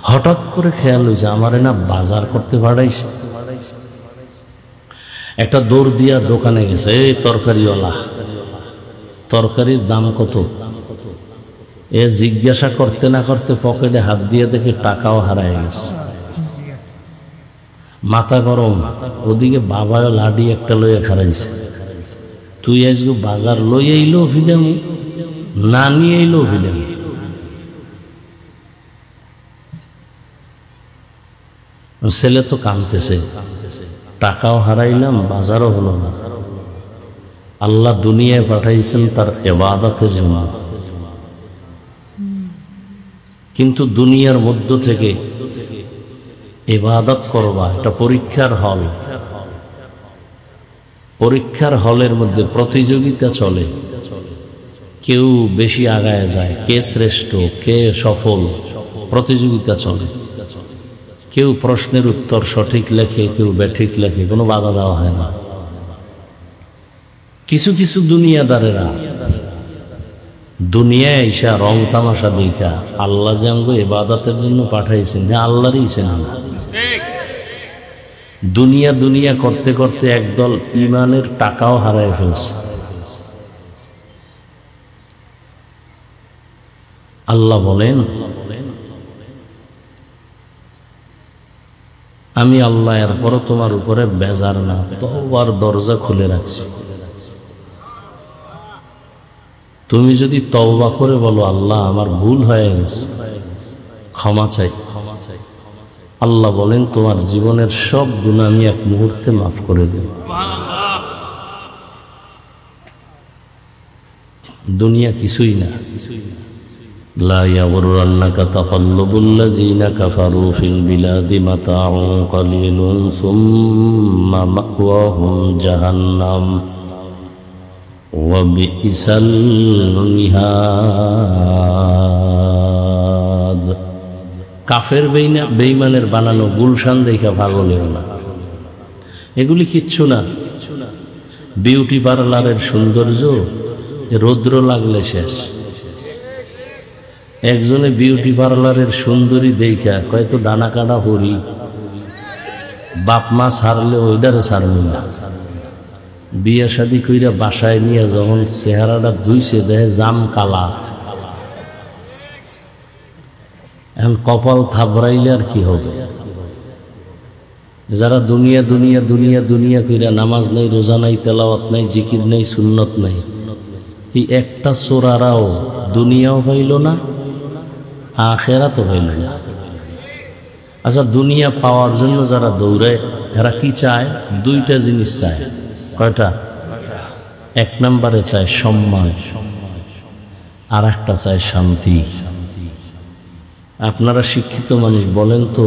হঠাৎ করে খেয়াল হয়েছে আমারে না বাজার করতে পাঠাইছে। একটা দৌড় দিয়া দোকানে গেছে, এই তরকারিওয়ালা, তরকারির দাম কত? এ জিজ্ঞাসা করতে না করতে পকেটে হাত দিয়ে দেখে টাকাও হারায় গেছে। মাথা গরম। ওদিকে বাবাও লাডি একটা লইয়া খারাইছে, তুই আজকে বাজার লই আইলো ফিডাম, না নিয়ে আইলো ফিডাম। ছেলে তো কাঁদতেছে, টাকাও হারাইলাম, বাজারও হলো না। আল্লাহ দুনিয়ায় পাঠাইছেন তার ইবাদতের জন্য, কিন্তু দুনিয়ার মধ্য থেকে ইবাদত করবা, এটা পরীক্ষার হল। পরীক্ষার হলের মধ্যে প্রতিযোগিতা চলে, কেউ বেশি আগায় যায়, কে শ্রেষ্ঠ, কে সফল, প্রতিযোগিতা চলে। কেউ প্রশ্নের উত্তর সঠিক লেখে, কেউ ব্যাঠিক লেখে, কোনো বাধা দেওয়া হয় না। কিছু কিছু দুনিয়াদারেরা দুনিয়ায় আইসা রং তামাশা দেখা আল্লাহ যে আমাকে ইবাদতের জন্য পাঠাইছেন, আল্লাহরই ইচ্ছা না। দুনিয়া দুনিয়া করতে করতে একদল ইমানের টাকাও হারায় ফেলছে। আল্লাহ বলেন, আমি আল্লাহ এরপরও তোমার উপরে বেজার না, তওবার দরজা খুলে রাখছি। তুমি যদি তওবা করে বলো, আল্লাহ আমার ভুল হয়ে গেছে, ক্ষমা চাই, আল্লাহ বলেন তোমার জীবনের সব গুনাহ আমি এক মুহূর্তে মাফ করে দেব। দুনিয়া কিছুই না। লা ইয়াগুররান্নাকা তাকাল্লুবুল্লাযীনা কাফারু ফিল বিলাদি মাতাউন কালিলুন সুম্মা মাওয়াহুম জাহান্নাম ওয়া বিইসাল মিহাদ। কাফের বেঈমানের বানানো গুলশান দেখা পাগল হলো না, এগুলি কিচ্ছু না। বিউটি পার্লারের সৌন্দর্য রৌদ্র লাগলে শেষ। একজনে বিউটি পার্লারের সুন্দরী দেখা কয় তো ডানা কাটা হরি, বাপ মা ছাড়লে ওইটারে ছাড়বে না। বিয়া শাদি কইরা বাসায় নিয়ে যখন চেহারাটা ধুইছে দেখে জাম কালা। এখন কপাল থাবড়াইলে আর কি হবে? যারা দুনিয়া দুনিয়া দুনিয়া দুনিয়া কইরা নামাজ নাই, রোজা নাই, তেলাওয়াত নাই, জিকির নাই, সুন্নত নাই, এই একটা চোরারাও দুনিয়াও পাইল না, আখেরাতও পাইল না। আচ্ছা, দুনিয়া পাওয়ার জন্য যারা দৌড়ায় এরা কি চায়? দুইটা জিনিস চায়। কয়টা? এক নম্বরে চায় সম্মান, আর একটা চায় শান্তি। আপনারা শিক্ষিত মানুষ, বলেন তো,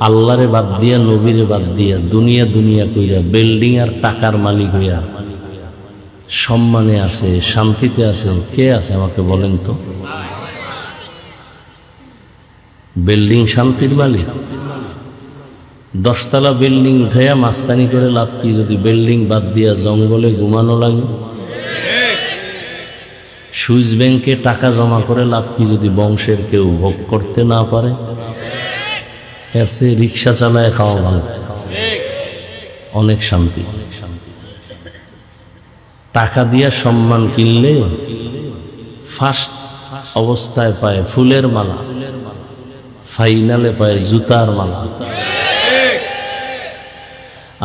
আল্লাহরে বাদ দিয়া, নবীরে বাদ দিয়া, দুনিয়া দুনিয়া কইরা, বিল্ডিং আর টাকার মালিক হইয়া সম্মানে আছে, শান্তিতে আছে, কে আছে আমাকে বলেন তো? বিল্ডিং শান্তির মালিক? 10 তলা বিল্ডিং উঠাইয়া মাস্তানি করে লাভ কি যদি বিল্ডিং বাদ দিয়া জঙ্গলে ঘুমানো লাগে? সুইস ব্যাংকে টাকা জমা করে লাভ কি যদি বংশের কেউ ভোগ করতে না পারে? এর চেয়ে রিক্সা চালায় খাওয়া ভালো, অনেক শান্তি। টাকা দিয়া সম্মান কিনলে ফার্স্ট অবস্থায় পায় ফুলের মালা, ফাইনালে পায় জুতার মালা।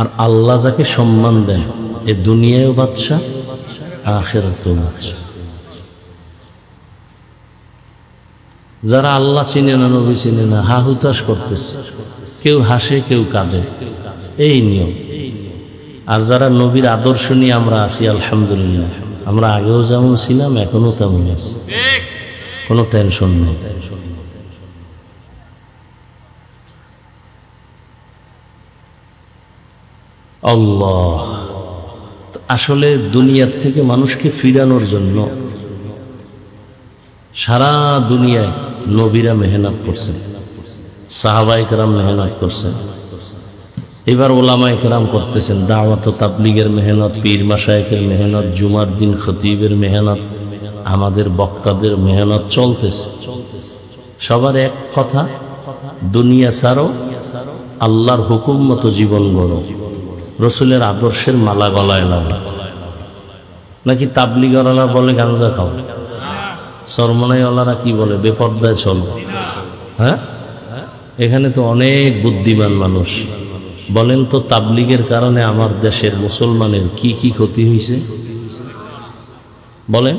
আর আল্লাহ যাকে সম্মান দেন এ দুনিয়ায় বাদশা, আখিরাতেও বাদশা। যারা আল্লাহ চিনে না, নবী চিনে না, হা হুতাশ করতেছে, কেউ হাসে কেউ কাঁদে, এই নিয়ম। আর যারা নবীর আদর্শ নিয়ে আমরা আছি, আলহামদুলিল্লাহ, আমরা আগেও যেমন ছিলাম এখনো তেমন আছি, কোনো টেনশন নেই। আল্লাহ আসলে দুনিয়ার থেকে মানুষকে ফিরানোর জন্য সারা দুনিয়ায় নবীরা মেহনত করছেন, সাহাবায়ে কেরাম মেহনত করছেন, এবার ওলামায়ে কেরাম করতেছেন, দাওয়াত ও তাবলীগের মেহনত, পীর মাশায়েখের মেহনত, জুমার দিন খতিবের মেহনত, আমাদের বক্তাদের মেহনত চলতেছে। সবার এক কথা, দুনিয়া ছাড়ো, আল্লাহর হুকুম মতো জীবন গড়ো, রসুলের আদর্শের মালা গলায় লাগো। নাকি তাবলীগওয়ালারা বলে গাঞ্জা খাও, সরমনাইওয়ালারা কি বলে বেপর্দায় চলো। হ্যাঁ, এখানে তো অনেক বুদ্ধিমান মানুষ। বলেন তো তাবলীগের কারণে আমার দেশের মুসলমানের কি কি ক্ষতি হয়েছে বলেন?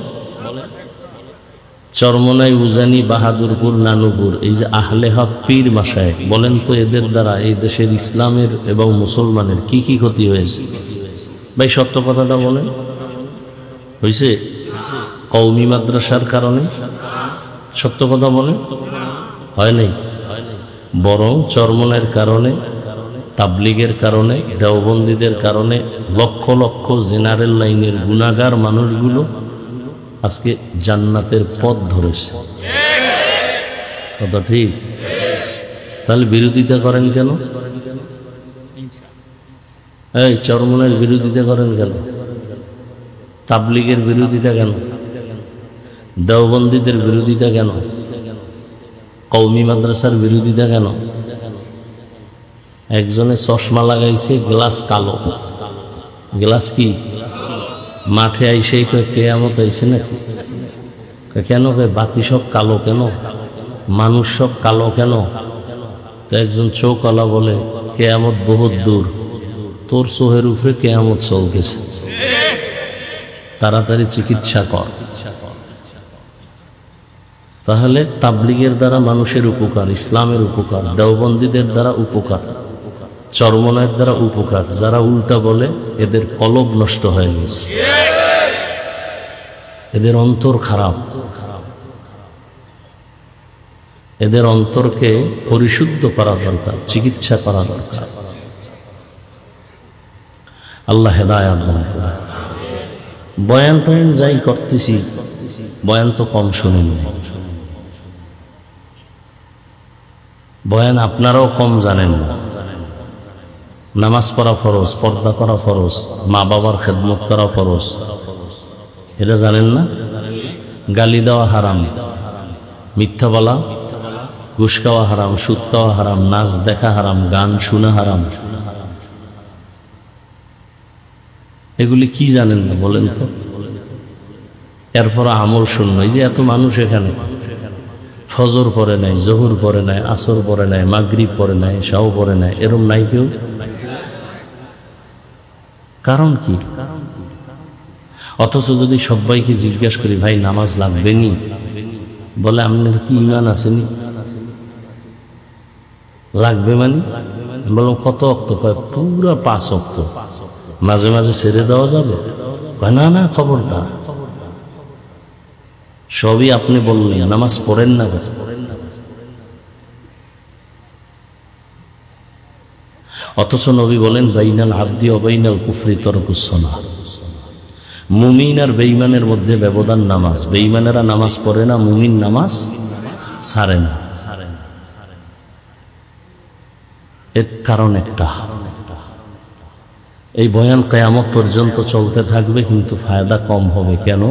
চরমনাই, উজানি, বাহাদুরপুর, নানুপুর, এই যে আহলে হক পীর মাশায়েখ, বলেন তো এদের দ্বারা এই দেশের ইসলামের এবং মুসলমানের কি কি ক্ষতি হয়েছে? ভাই সত্য কথাটা বলেন। হয়েছে কওমি মাদ্রাসার কারণে? সত্য কথা বলেন, হয় নাই। বরং চরমনাইয়ের কারণে, তাবলীগের কারণে, দেওবন্দীদের কারণে লক্ষ লক্ষ জেনারেল লাইনের গুনাহগার মানুষগুলো আজকে জান্নাতের পথ ধরেছে। কথা ঠিক? তাহলে বিরোধিতা করেন কেন? এই চরমনাইয়ের বিরোধিতা করেন কেন? তাবলীগের বিরোধিতা কেন? দেওবন্দীদের বিরোধিতা কেন? কওমি মাদ্রাসার বিরোধিতা কেন? একজনে চশমা লাগাইছে, গ্লাস কালো। গ্লাস কি? মাঠে আইসেই কেয়ামত আইছে নাকি? কেন বাতি সব কালো কেন? মানুষ সব কালো কেন? তো একজন চৌকলা বলে কেয়ামত বহুত দূর, তোর চোহের উপরে কেয়ামত চলতেছে, তাড়াতাড়ি চিকিৎসা কর। তাহলে তাবলীগের দ্বারা মানুষের উপকার, ইসলামের উপকার, দেওবন্দীদের দ্বারা উপকার, চরমনাইয়ের দ্বারা উপকার। যারা উল্টা বলে এদের কলব নষ্ট হয়ে গেছে, এদের অন্তর খারাপ, এদের অন্তরকে পরিশুদ্ধ করা দরকার, চিকিৎসা করা দরকার। আল্লাহ হেদায়েত দান করুন। বয়ান টয়ান যাই করতেছি, বয়ান তো কম শুনেন, বয়ান আপনারাও কম জানেন না। নামাজ পড়া ফরজ, পর্দা করা ফরজ, মা বাবার খেদমত করা ফরজ, এটা জানেন না? গালি দেওয়া হারাম, মিথ্যা বলা, ঘুষ খাওয়া হারাম, সুদ খাওয়া হারাম, নাচ দেখা হারাম, গান শোনা হারাম। এগুলি কি জানেন না বলেন তো? এরপর আমল শূন্য। এই যে এত মানুষ এখানে ফজর পড়ে নাই, জোহর পড়ে নাই, আসর পড়ে নাই, মাগরিব পড়ে নাই, শাও পড়ে নাই, এরম নাই কেউ? কারণ কি? অথচ যদি সবাইকে জিজ্ঞাসা করি ভাই নামাজ লাগবে নি, বলে আপনার কি ঈমান আসেনি? লাগবে মানে বললাম কত অক্ত? কয় পুরা 5 অক্ত। মাঝে মাঝে ছেড়ে দেওয়া যাবে? না না, খবরদার, সবই আপনি বললেন, নামাজ পড়েন না। অথচ নবী বলেন বাইনাল আবদি ওয়া বাইনাল কুফরি তারকুস সালাহ, মুমিন আর বেঈমানের মধ্যে ব্যবধান নামাজ। বেঈমানেরা নামাজ পড়ে না, মুমিন নামাজ ছাড়ে না। এর কারণ একটা, এই বয়ান কিয়ামত পর্যন্ত চলতে থাকবে, কিন্তু ফায়দা কম হবে। কেন?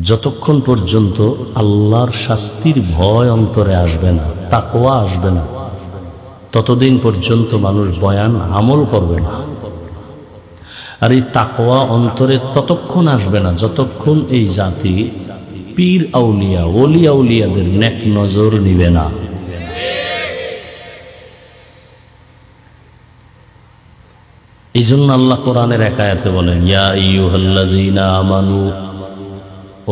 যতক্ষণ পর্যন্ত আল্লাহর শাস্তির ভয় অন্তরে আসবে না, তাকওয়া আসবে না, ততদিন পর্যন্ত মানুষ বয়ান আমল করবে না। আর এই তাকওয়া অন্তরে ততক্ষণ আসবে না যতক্ষণ এই জাতি পীর আউলিয়া ওলি আউলিয়াদের নেক নজর নিবে না। এই জন্য আল্লাহ কোরআনের এক আয়াতে বলেন, ইয়া আইয়ুহাল্লাযীনা আমানু,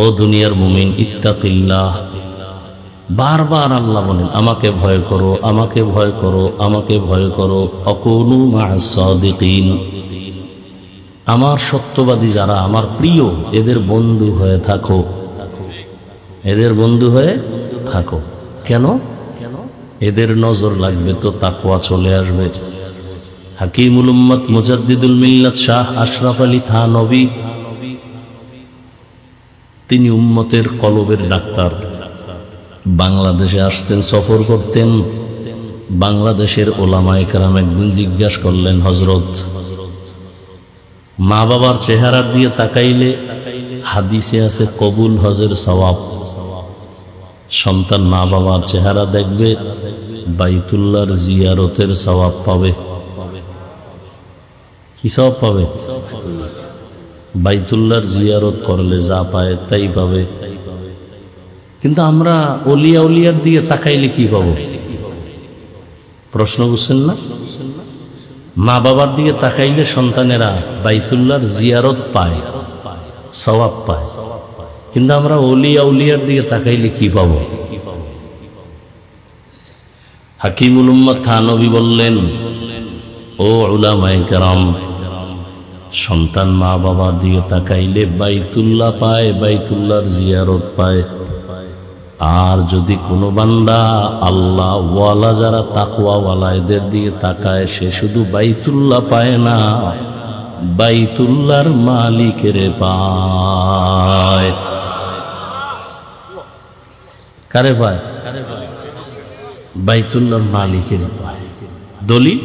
ও দুনিয়ার মুমিন, ইত্তাকিল্লাহ। বারবার আল্লাহ বলেন আমাকে ভয় করো, আমাকে ভয় করো, আমাকে ভয় করো। আকুনু মা'আস সাদিকিন, আমার সত্যবাদী যারা, আমার প্রিয়, এদের বন্ধু হয়ে থাকো, এদের বন্ধু হয়ে থাকো। কেন? এদের নজর লাগবে তো তাকওয়া চলে আসবে। হাকিমুল উম্মত মুজাদ্দিদুল মিল্লাত শাহ আশরাফ আলী থানভী, তিনি উম্মতের কলবের ডাক্তার। বাংলাদেশে আসতেন, সফর করতেন। বাংলাদেশের ওলামায়ে কেরাম একদিন জিজ্ঞাসা করলেন, হযরত, মা বাবার চেহারা দিয়ে তাকাইলে হাদিসে আছে কবুল হজের সওয়াব। সন্তান মা বাবার চেহারা দেখবে, বাইতুল্লাহর জিয়ারতের সওয়াব পাবে। কি সওয়াব পাবে? বাইতুল্লাহর জিয়ারত করলে যা পায় তাই পাবে। কিন্তু আমরা ওলিয়া উলিয়ার দিকে তাকাইলে কি পাবো? প্রশ্ন বুঝছেন না? মা বাবার দিকে তাকাইলে সন্তানেরা বাইতুল্লাহর জিয়ারত পায়, সওয়াব পায়। কিন্তু আমরা ওলিয়া উলিয়ার দিকে তাকাইলে কি পাবো? হাকিমুল উম্মত থানভী বললেন, ও উলামায়ে কেরাম, সন্তান মা বাবার দিকে তাকাইলে বাইতুল্লাহ পায়, বাইতুল্লাহর জিয়ারত পায়। আর যদি কোনো বান্দা আল্লাহ ওয়ালা, যারা তাকওয়া ওয়ালা, এদের দিকে তাকায়, সে শুধু বাইতুল্লাহ পায় না, বাইতুল্লাহর মালিকের পায়। কারে পায়? বাইতুল্লাহর মালিকের পায়। দলিল?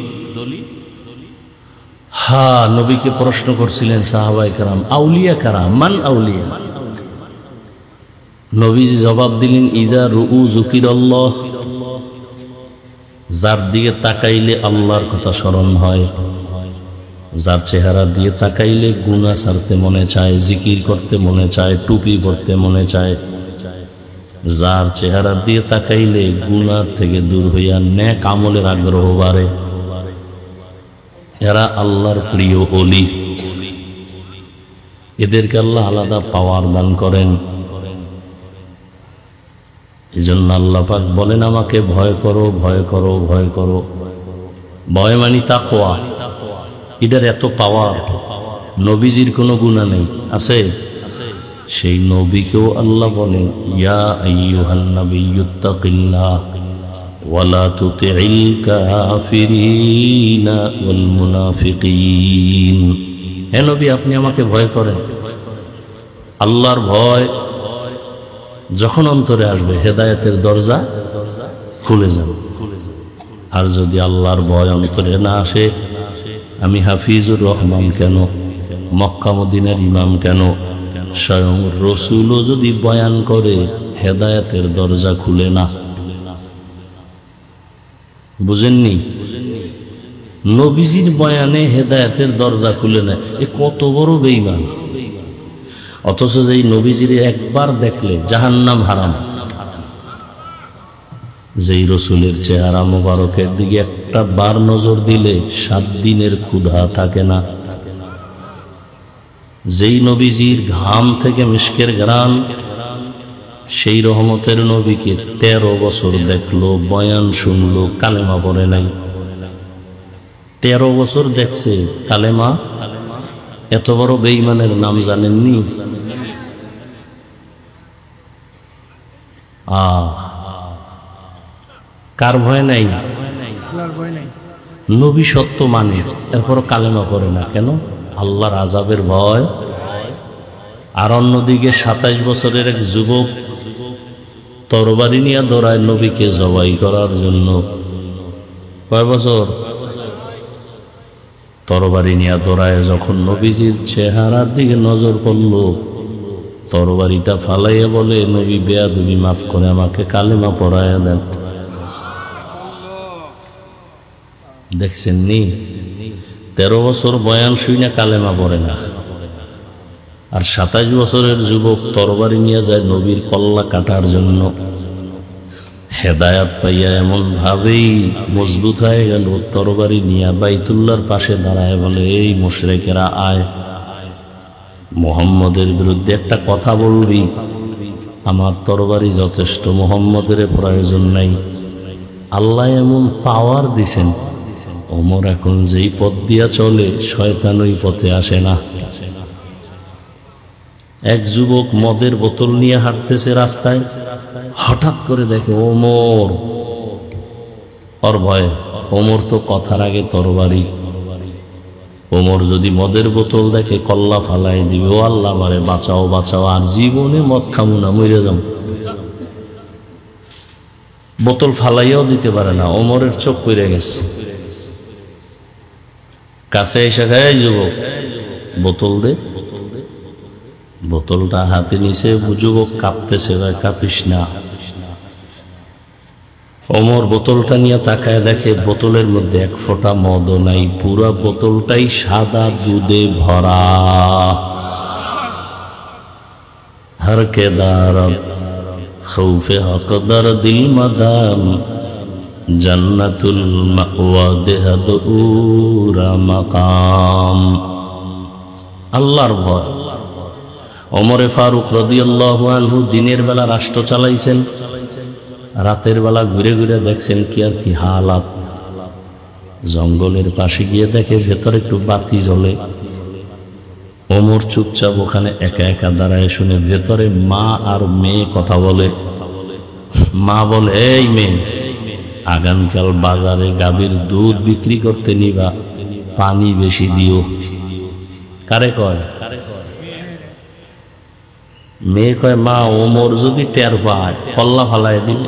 হ্যাঁ, নবীকে প্রশ্ন করছিলেন সাহাবায়ে কেরাম, আউলিয়া কারা, মান আউলিয়া? নবীজি জবাব দিলেন, ইজা রুউ যুকিরাল্লাহ, যার দিকে তাকাইলে আল্লাহর কথা স্মরণ হয়, যার চেহারা দিয়ে তাকাইলে গুনাহ ছাড়তে মনে চায়, জিকির করতে মনে চায়, টুপি পরতে মনে চায়, যার চেহারা দিয়ে তাকাইলে গুনাহ থেকে দূর হইয়া নেক আমলের আগ্রহ বাড়ে, এরা আল্লাহর প্রিয় ওলি। এদেরকে আল্লাহ আলাদা পাওয়ার দান করেন। এই জন্য আল্লাহ পাক বলেন আমাকে ভয় করো, ভয় করো, ভয় করো। ভয় মানি তাকওয়া। এটার এত পাওয়ার। নবীজির কোনো গুনাহ নেই, আছে? সেই নবীকেও আল্লাহ বলেন, ইয়া আইয়ুহান নাবিয়্যুত্তাকিল্লাহ ওয়ালা তুতিইল কাফিরিনা ওয়াল মুনাফিকিন। হে নবী, আপনি আমাকে ভয় করেন। আল্লাহর ভয় যখন অন্তরে আসবে, হেদায়েতের দরজা খুলে যাবে। আর যদি আল্লাহর ভয় অন্তরে না আসে, আমি হাফিজুর রহমান কেন, মক্কা মদিনার ইমাম কেন, স্বয়ং রসুলও যদি বয়ান করে, হেদায়েতের দরজা খুলে না। বুঝেননি? নবীজির বয়ানে হেদায়েতের দরজা খুলে না, এ কত বড় বেঈমান। অথচ যেই নবীজির একবার দেখলে জাহান্নাম হারাম, যেই রসুলের চেহারা মোবারকের দিকে একটা বার নজর দিলে 7 দিনের ক্ষুধা থাকে না, যেই নবীজির ঘাম থেকে মিশকের ঘ্রাণ, সেই রহমতের নবীকে 13 বছর দেখলো, বয়ান শুনলো, কালেমা পড়ে নাই। 13 বছর দেখছে, কালেমা। এত বড় বেঈমানের নাম জানেননি? কার ভয় নাই? নবী সত্য মানে, এরপর কালেমা পড়ে না কেন? আল্লাহর আযাবের ভয়। আর অন্যদিকে 27 বছরের এক যুবক তরবারি নিয়ে দৌড়ায় নবীকে জবাই করার জন্য। কয় বছর? তরবারি নিয়ে দৌড়ায় যখন নবীজির চেহারার দিকে নজর পড়ল, তরবারিটা ফালাইয়া বলে, নবী বেয়াদবি, মাফ করে আমাকে কালেমা পড়াইয়া দেন। দেখছেন নি 13 বছর বয়ান শুই না কালেমা পড়ে না, আর 27 বছরের যুবক তরবারি নিয়ে যায় নবীর কল্লা কাটার জন্য। হেদায়াত পাইয়া এমন ভাবেই মজবুত হয়ে গেল, তরবারি নিয়ে বাইতুল্লাহর পাশে দাঁড়ায় বলে, এই মুশরিকেরা আয়, মুহাম্মদের বিরুদ্ধে একটা কথা বলবি? আমার তরবারি যথেষ্ট, মুহাম্মদের প্রয়োজন নাই। আল্লাহ এমন পাওয়ার দিছেন, ওমর এখন যেই পথ দিয়া চলে শয়তান ওই পথে আসে না। এক যুবক মদের বোতল নিয়ে হাঁটতেছে রাস্তায়, হঠাৎ করে দেখে ওমর, ওর ভয়, ওমর তো কথার আগে তরবারি। ওমর যদি মদের বোতল দেখে কল্লা ফালাই দিবে, ও আল্লাহ আমারে বাঁচাও বাঁচাও, আর জীবনে মদ খামু না, মরে যাম। বোতল ফালাইয়াও দিতে পারে না, ওমরের চোখ পড়ে গেছে। কাছে এসে গায়ে যুবক বোতল দে, বোতলটা হাতে নিছে, যুবক কাঁপতেছে, ভাই কাঁপিস না। ওমর বোতলটা নিয়ে তাকায় দেখে বোতলের মধ্যে এক ফোঁটা মদও নাই, পুরা বোতলটাই সাদা দুধে ভরা। হর কে দারব খৌফে হকদার দিল মাদাম, জান্নাতুল মাওয়া দেহাদুরা মাকাম। আল্লাহর ভয়। ওমরে ফারুক রাদিয়াল্লাহু আনহু দিনের বেলা রাষ্ট্র চালাইছেন, রাতের বেলা ঘুরে ঘুরে দেখছেন কি আর কি হালাত। জঙ্গলের পাশে গিয়ে দেখে ভেতরে একটু বাতি জ্বলে। ওমর চুপচাপ ওখানে একা একা দাঁড়ায় শুনে ভেতরে মা আর মেয়ে কথা বলে। মা বলে, এই মেয়ে, আগামীকাল বাজারে গাভীর দুধ বিক্রি করতে নিবা, পানি বেশি দিও। কারে কয়? মেয়ে কয়, মা ওমর যদি টের পায় কল্লা ফালাই দিবে।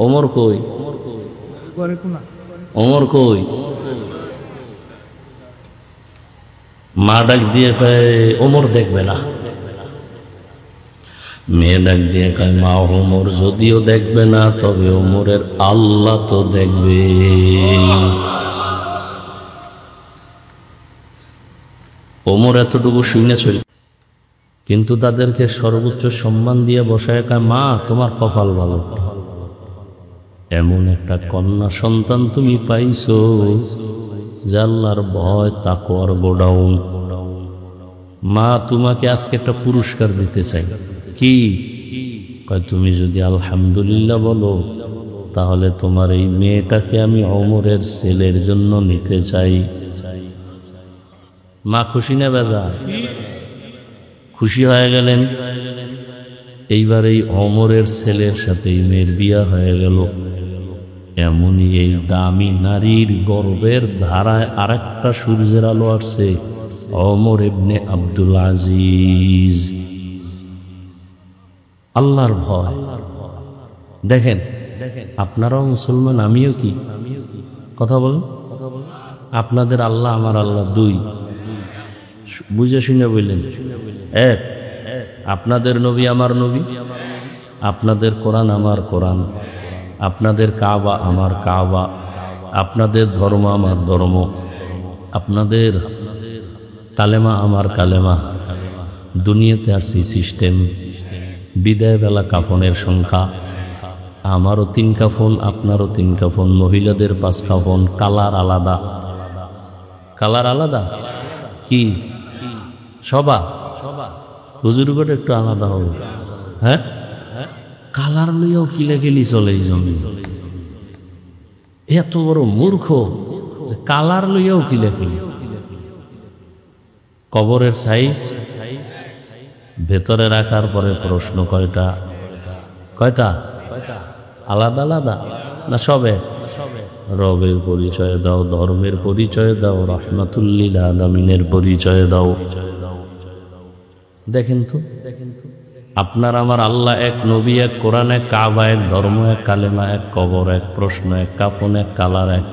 ওমর কই? ওমর কই? মা ডাক দিয়ে কয়, ওমর দেখবে না। মেয়ে ডাক দিয়ে কয়, মা ওমর যদিও দেখবে না, তবে ওমরের আল্লাহ তো দেখবে। ওমর এতটুকু শুনে চল, কিন্তু তাদেরকে সর্বোচ্চ সম্মান দিয়ে বসায় কয়, মা তোমার কপাল ভালো, এমন একটা কন্যা সন্তান তুমি পাইছো যে আল্লাহর ভয় তাকওয়ার গোডাউন। মা তোমাকে আজকে একটা পুরস্কার দিতে চাই। কি? কয়, তুমি যদি আলহামদুলিল্লাহ বলো, তাহলে তোমার এই মেয়েটাকে আমি ওমরের ছেলের জন্য নিতে চাই। মা খুশি না বেজা? খুশি হয়ে গেলেন। এইবার এই ওমরের ছেলের সাথে মেয়ের বিয়া হয়ে গেল। এমনই এই দামি নারীর গর্বের ধারায় আরেকটা সূর্যের আলো আসছে, ওমর ইবনে আব্দুল আজিজ। আল্লাহর ভয়। দেখেন, আপনারাও মুসলমান, আমিও কি? কথা বলেন। আপনাদের আল্লাহ আমার আল্লাহ দুই, বুঝে শুনে বললেন। এক, আপনাদের নবী আমার নবী, আপনাদের কোরআন আমার কোরআন, আপনাদের কাবা আমার কাবা, আপনাদের ধর্ম আমার ধর্ম, আপনাদের কালেমা আমার কালেমা। দুনিয়াতে আসছি সিস্টেম। বিদায় বেলা কাফনের সংখ্যা, আমারও 3 কাফন, আপনারও 3 কাফন, মহিলাদের 5 কাফন, কালার আলাদা। কালার আলাদা কি? সবা হুজুর করে একটু আলাদা হবে। হ্যাঁ, কালার লইয়াও কিলাকিলি চলে এই জমি। এত বড় মূর্খ যে কালার লইয়াও কিলাকিলি। কবরের সাইজ ভেতরে রাখার পরে প্রশ্ন কয়টা? কয়টা? আলাদা আলাদা না সবে? রবের পরিচয় দাও, ধর্মের পরিচয় দাও, রাহমাতুল্লিল আলামিনের পরিচয় দাও। দেখেন তো, আপনার আমার আল্লাহ এক, নবী এক, কোরআন এক, কাবা এক, ধর্ম এক, কালেমা এক, কবর এক, প্রশ্ন এক, কাফন এক, কালার এক।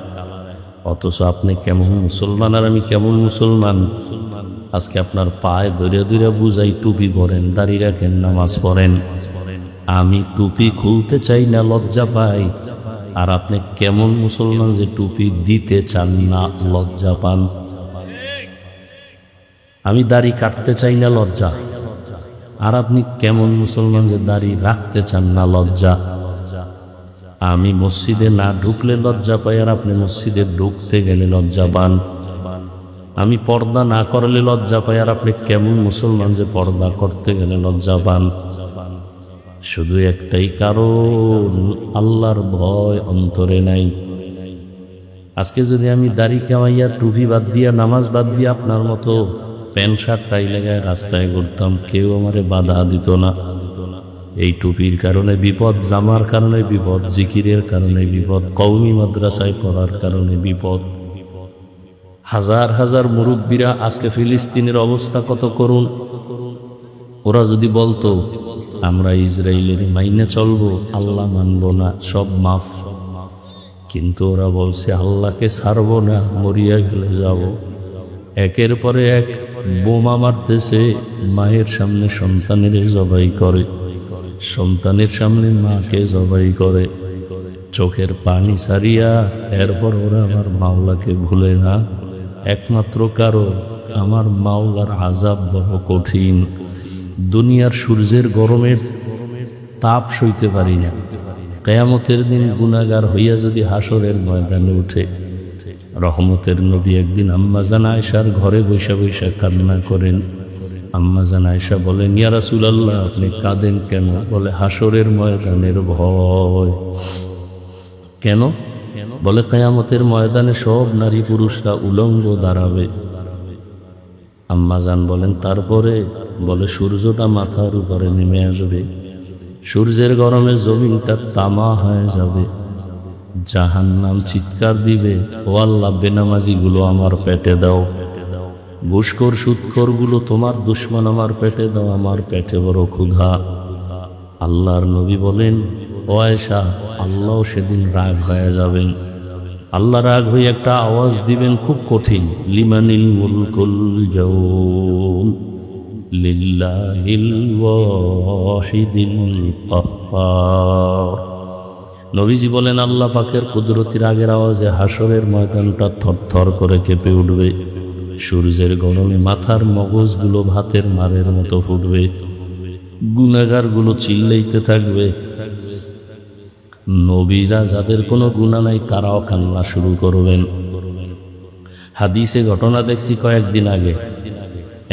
অথচ আপনি কেমন মুসলমান আর আমি কেমন মুসলমান। আজকে আপনার পায়ে ধরে ধরে বুঝাই, টুপি পরেন, দাড়ি রাখেন, নামাজ পড়েন। আমি টুপি খুলতে চাই না, লজ্জা পাই। আর আপনি কেমন মুসলমান যে টুপি দিতে চান না, লজ্জা পান? আমি দাড়ি কাটতে চাই না, লজ্জা। আর আপনি কেমন মুসলমান যে দাড়ি রাখতে চান না, লজ্জা। আমি মসজিদে না ঢুকলে লজ্জা পাই, আর আপনি মসজিদে ঢুকতে গেলে লজ্জা পান। আমি পর্দা না করলে লজ্জা পাই, আর আপনি কেমন মুসলমান যে পর্দা করতে গেলে লজ্জা পান? শুধু একটাই কারণ, আল্লাহর ভয় অন্তরে নাই। আজকে যদি আমি দাড়ি কামাইয়া, টুপি বাদ দিয়া, নামাজ বাদ দিয়া আপনার মতো প্যান্ট শার্ট টাই লাগায় রাস্তায় ঘুরতাম, কেউ আমারে বাধা দিত না। এই টুপির কারণে বিপদ, জামার কারণে বিপদ, জিকিরের কারণে বিপদ, কওমি মাদ্রাসায় পড়ার কারণে বিপদ। হাজার হাজার মুরব্বীরা, আজকে ফিলিস্তিনের অবস্থা কত করুন। ওরা যদি বলতো আমরা ইসরায়েলের মাইনে চলবো, আল্লাহ মানব না, সব মাফ, কিন্তু ওরা বলছে আল্লাহকে ছাড়বো না, মরিয়া গেলে যাব। একের পরে এক বোমা মারতেছে, মায়ের সামনে সন্তানের জবাই করে, সন্তানের সামনে মাকে জবাই করে, চোখের পানি ছাড়িয়া। এরপর ওরা আমার মাওলাকে ভুলে না। একমাত্র কারণ, আমার মাওলার আযাব বড় কঠিন। দুনিয়ার সূর্যের গরমের তাপ সইতে পারি না। কিয়ামতের দিন গুনাহগার হইয়া যদি হাসরের ময়দানে উঠে, রহমতের নবী একদিন আম্মাজান আয়েশার ঘরে বৈশা বৈশা কান্না করেন। আম্মাজান আয়েশা বলেন, ইয়া রাসূলুল্লাহ, আপনি কাঁদেন কেন? বলে, হাসরের ময়দানের ভয়। কেন? বলে, কিয়ামতের ময়দানে সব নারী পুরুষরা উলঙ্গ দাঁড়াবে। আম্মাজান বলেন, তারপরে? বলে, সূর্যটা মাথার উপরে নেমে আসবে, সূর্যের গরমে জমিনটা তামা হয়ে যাবে, জাহান্নাম চিৎকার দিবে, ও আল্লাহ, বেনামাজিগুলো আমার পেটে দাও, ঘুষখোর সুদখোরগুলো তোমার দুশমন আমার পেটে দাও, আমার পেটে বড় ক্ষুধা। আল্লাহর নবী বলেন, ও আয়েশা, আল্লাহ সেদিন রাগ হয়ে যাবেন। আল্লাহ রাগ হয়ে একটা আওয়াজ দিবেন, খুব কঠিন, লিমানিল মুলকুল ইয়াউম লিল্লাহিল ওয়াহিদিল কাহ্হার। নবীজি বলেন, আল্লাহ পাকের কুদরতির আগের আওয়াজে হাসরের ময়দানটা থরথর করে কেঁপে উঠবে, সূর্যের গরমে মাথার মগজগুলো ভাতের মারের মতো ফুটবে, গুনাহগারগুলো চিল্লাইতে থাকবে। নবীরা যাদের কোনো গুনাহ নাই তারাও কান্না শুরু করবেন। হাদিসে ঘটনা দেখছি কয়েকদিন আগে,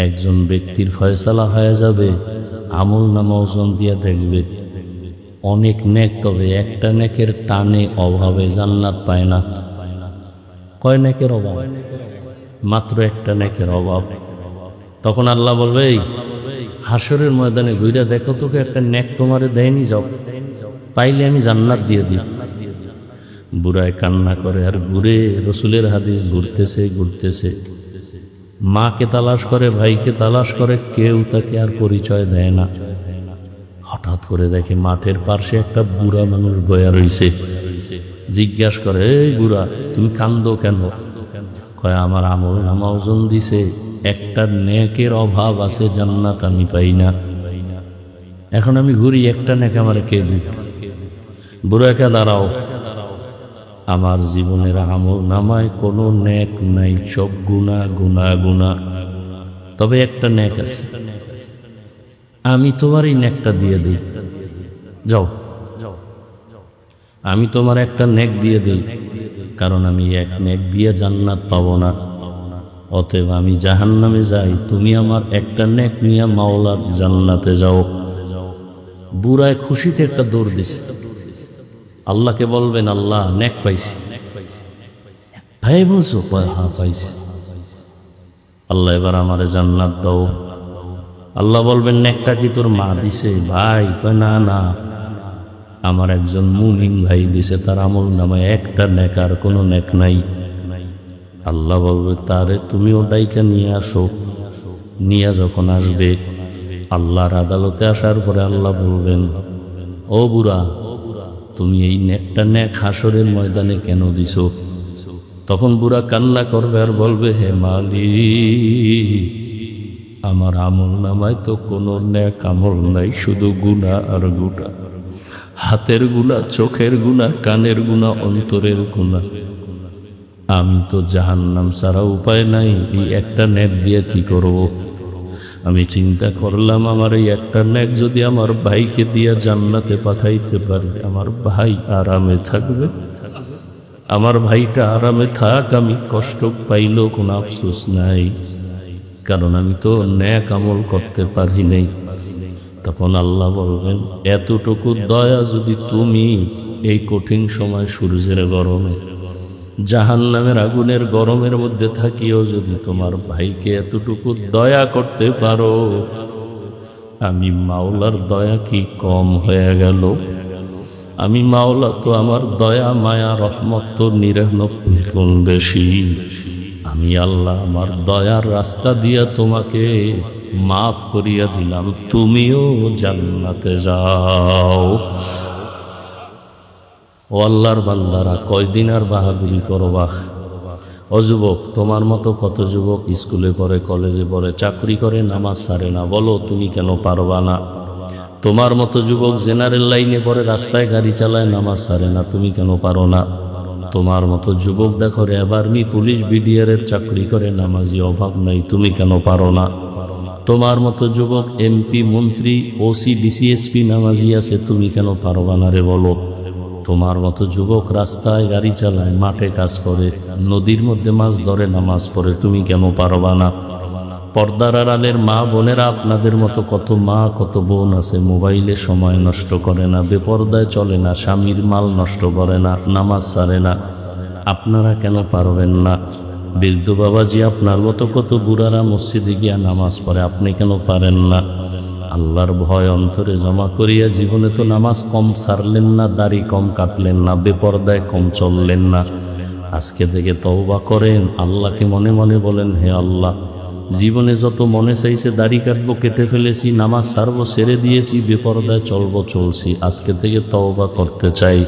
একজন ব্যক্তির ফয়সালা হয়ে যাবে, আমল নামা ওজন দিয়ে দেখবে অনেক নেক, তবে একটা নেকের টানে অভাবে জান্নাত পায় না। কয় নেকের অভাব? মাত্র একটা নেকের অভাব। তখন আল্লাহ বলবে, এই হাসরের ময়দানে ঘুরে দেখো, তোকে একটা নেক তোমারে দেয়নি, যাও, পাইলে আমি জান্নাত দিয়ে দিই। বুড়ায় কান্না করে আর ঘুরে, রসুলের হাদিস ঘুরতেছে ঘুরতেছে, মাকে তালাশ করে, ভাইকে তালাশ করে, কেউ তাকে আর পরিচয় দেয় না। হঠাৎ করে দেখে মাঠের পাশে একটা বুড়া মানুষ বয়া রইছে। জিজ্ঞাসা করে, এই বুড়া, তুমি কান্দো কেন? কয়, আমার আমল নামা ওজন দিছে, একটা নেকের অভাব আছে, জান্নাত আমি পাই না, এখন আমি ঘুরি, একটা নেক আমার কে দিই? বুড়াকে, দাঁড়াও, আমার জীবনের আমল নামায় কোনো নেক নাই, সব গুনাহ গুনাহ গুনাহ, তবে একটা নেক আছে, আমি তোমার এই নেকটা দিয়ে দিই, যাও, আমি তোমার একটা নেক দিয়ে দিই, কারণ আমি এক নেক দিয়ে জান্নাত পাবো না, অতএব আমি জাহান্নামে যাই, তুমি আমার একটা নেক নিয়ে মাওলার জান্নাতে যাও। বুড়ায় খুশিতে একটা দৌড় দিছে, আল্লাহকে বলবেন, আল্লাহ, নেক পাইছি। ভাই বলছো? হ্যাঁ পাইছি। আল্লাহ, এবার আমারে জান্নাত দাও। আল্লাহ বলবেন, নেকটা কি তোর মা দিছে? ভাই কয়, না না, আমার একজন মুমিন ভাই দিছে, তার আমল নামায় একটা নেক, আর কোনো নেক নাই। আল্লাহ বলবে, তারে তুমি ওটাইকে নিয়ে আসো। নিয়ে যখন আসবে, আল্লাহর আদালতে আসার পরে আল্লাহ বলবেন, ও বুড়া, তুমি এই নেকটা নেক হাসরের ময়দানে কেন দিছো? তখন বুড়া কান্না করবে আর বলবে, হে মালিক, আমার আমল নামায় তো কোনো নেক আমল নাই, শুধু গুনাহ আর গুনাহ। হাতের গুনাহ, চোখের গুনাহ, কানের গুনাহ, অন্তরের গুনাহ। আমি তো জাহান্নাম ছাড়া উপায় নাই, এই একটা নেক দিয়ে কি করব? আমি চিন্তা করলাম, আমার এই একটা নেক যদি আমার ভাইকে দিয়া জান্নাতে পাঠাইতে পারি, আমার ভাই আরামে থাকবে। আমার ভাইটা আরামে থাক, আমি কষ্ট পাইলেও কোনো আফসোস নাই, কারণ আমি তো নেক আমল করতে পারি নাই। তখন আল্লাহ বলবেন, এতটুকু দয়া যদি তুমি এই কঠিন সময় সূর্যের গরমে, জাহান্নামের আগুনের গরমের মধ্যে থাকিও যদি তোমার ভাইকে এতটুকু দয়া করতে পারো, আমি মাওলার দয়া কি কম হয়ে গেল? আমি মাওলা তো আমার দয়া মায়া রহমত তো 99 গুণ বেশি। আমি আল্লাহ আমার দয়ার রাস্তা দিয়া তোমাকে মাফ করিয়া দিলাম, তুমিও জান্নাতে যাও। ও আল্লাহর বান্দারা, কয়দিন আর বাহাদুরি করবা? ও যুবক, তোমার মতো কত যুবক স্কুলে পড়ে, কলেজে পড়ে, চাকরি করে, নামাজ ছাড়ে না। বলো তুমি কেন পারবা না? তোমার মতো যুবক জেনারেল লাইনে পড়ে, রাস্তায় গাড়ি চালায়, নামাজ ছাড়ে না, তুমি কেন পারো না? তোমার মতো যুবক দেখো র্যাব, আর্মি, পুলিশ, বিডিআর এর চাকরি করে, নামাজি অভাব নাই, তুমি কেন পারো না? তোমার মতো যুবক এমপি, মন্ত্রী, ওসি, ডিসিএসপি নামাজি আছে, তুমি কেন পারবা না রে বলো? তোমার মতো যুবক রাস্তায় গাড়ি চালায়, মাঠে কাজ করে, নদীর মধ্যে মাছ ধরে, নামাজ পড়ে, তুমি কেন পারবা না? পর্দার আড়ালের মা বোনেরা, আপনাদের মতো কত মা কত বোন আছে, মোবাইলে সময় নষ্ট করে না, বেপর্দায় চলে না, স্বামীর মাল নষ্ট করে না, নামাজ ছাড়ে না, আপনারা কেন পারবেন না? বৃদ্ধ বাবাজি, আপনার মতো কত বুড়ারা মসজিদে গিয়া নামাজ পড়ে, আপনি কেন পারেন না? আল্লাহর ভয় অন্তরে জমা করিয়া জীবনে তো নামাজ কম ছাড়লেন না, দাড়ি কম কাটলেন না, বেপর্দায় কম চললেন না। আজকে থেকে তওবা করেন, আল্লাহকে মনে মনে বলেন, হে আল্লাহ, জীবনে যত মনে চাইছে দাড়ি কাটবো কেটে ফেলেছি, নামাজ ছাড়বো ছেড়ে দিয়েছি, বেপরদায় চলবো চলছি, আজকে থেকে তওবা করতে চাই।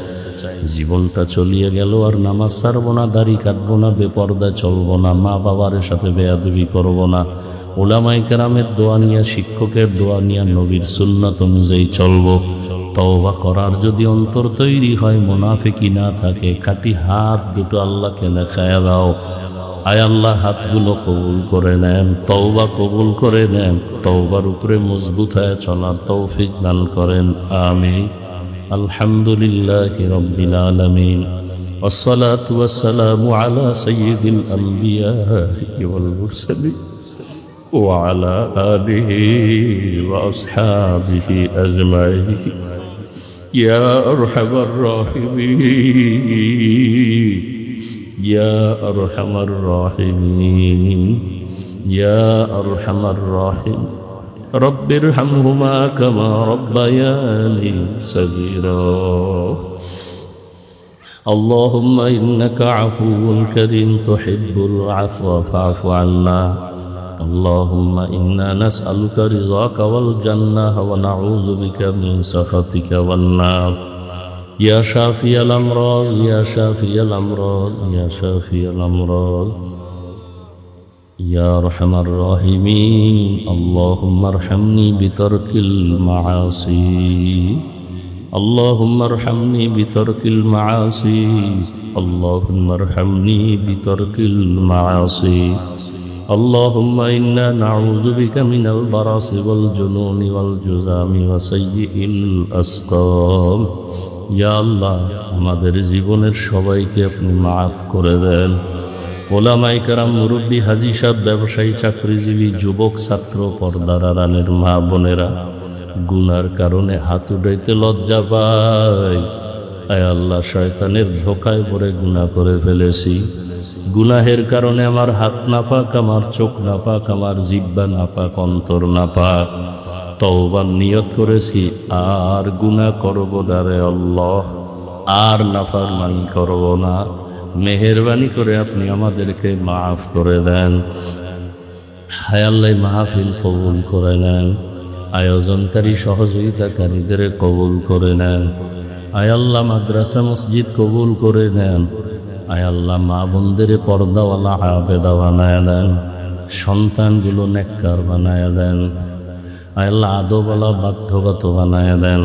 জীবনটা চলিয়ে গেল, আর নামাজ ছাড়বো না, দাড়ি কাটবো না, বেপরদায় চলবো না, মা বাবার সাথে বেয়াদবি করবো না, উলামায়ে কেরামের দোয়া নিয়া, শিক্ষকের দোয়া নিয়া, নবীর সুন্নাত অনুযায়ী চলবো। তওবা করার যদি অন্তর তৈরি হয়, মুনাফিকি না থাকে, খাঁটি হাত দুটো আল্লাহকে দেখায়া দাও। আয় আল্লাহ, হাতগুলো কবুল করে নেন, তওবা কবুল করে নেন, তওবার উপরে মজবুত হয়ে চলার তৌফিক দান করেন, আমিন। আলহামদুলিল্লাহি রাব্বিল আলামিন, ওয়াসসালাতু ওয়াসসালামু আলা সাইয়্যিদিল আমবিয়াই ওয়াল মুরসালিন ওয়া আলা আলিহি ওয়া আসহাবিহি আজমাইন। ইয়া আরহামার রাহিমিন, ইয়া আরহামার রাহিমিন, ইয়া আরহামার রাহিম। রব্বিরহামহুমা কামা রব্বায়ানি সগীরা। আল্লাহুম্মা ইন্নাকা আফুউন কারীম তুহিব্বুল আফওয়া ফা'ফু আন্না। আল্লাহুম্মা ইন্না নাসআলুকা রিযাকা ওয়াল জান্নাহ ওয়া নাউযু বিকা মিন সাখাতিকা ওয়ান নার। ইয়া শাফিয়াল আমরাদ, ইয়া শাফিয়াল আমরাদ, ইয়া শাফিয়াল আমরাদ, ইয়া আরহামার রাহিমিন। আল্লাহুম্মা আরহামনি বিতারকিল মাআসি, আল্লাহুম্মা আরহামনি বিতারকিল মাআসি, আল্লাহুম্মা আরহামনি বিতারকিল মাআসি। আল্লাহুম্মা ইন্না নাউযু বিকা মিনাল বারাসি ওয়াল জুনুনি ওয়াল জুযামি ওয়া সাইয়্যিল আসকাম। ইয়া আল্লাহ, আমাদের জীবনের সবাইকে আপনি মাফ করে দেন। ওলামায়ে কেরাম, মুরব্বী, হাজী সাহেব, ব্যবসায়ী, চাকরিজীবী, যুবক, ছাত্র, পর্দার আড়ালের মা বোনেরা, গুনার কারণে হাত উঠাইতে লজ্জা পায়। আয় আল্লাহ, শয়তানের ধোঁকায় পড়ে গুনাহ করে ফেলেছি। গুনাহের কারণে আমার হাত নাপাক, আমার চোখ নাপাক, আমার জিহ্বা নাপাক, অন্তর নাপাক। তওবার নিয়ত করেছি, আর গুনাহ করব না রে আল্লাহ, আর নাফরমানি করব না। মেহেরবানি করে আপনি আমাদেরকে মাফ করে দেন। হায় আল্লাহ, মাহফিল কবুল করে নেন, আয়োজনকারী সহযোগিতাকারীদের কবুল করে নেন। আয় আল্লাহ, মাদ্রাসা মসজিদ কবুল করে নেন। আয় আল্লাহ, মা বোনদের পর্দাওয়ালা আবেদা বানায় দেন, সন্তানগুলো নেককার বানায় দেন। আয় আল্লাহ, আদবওয়ালা বাধ্যগত বানায় দেন।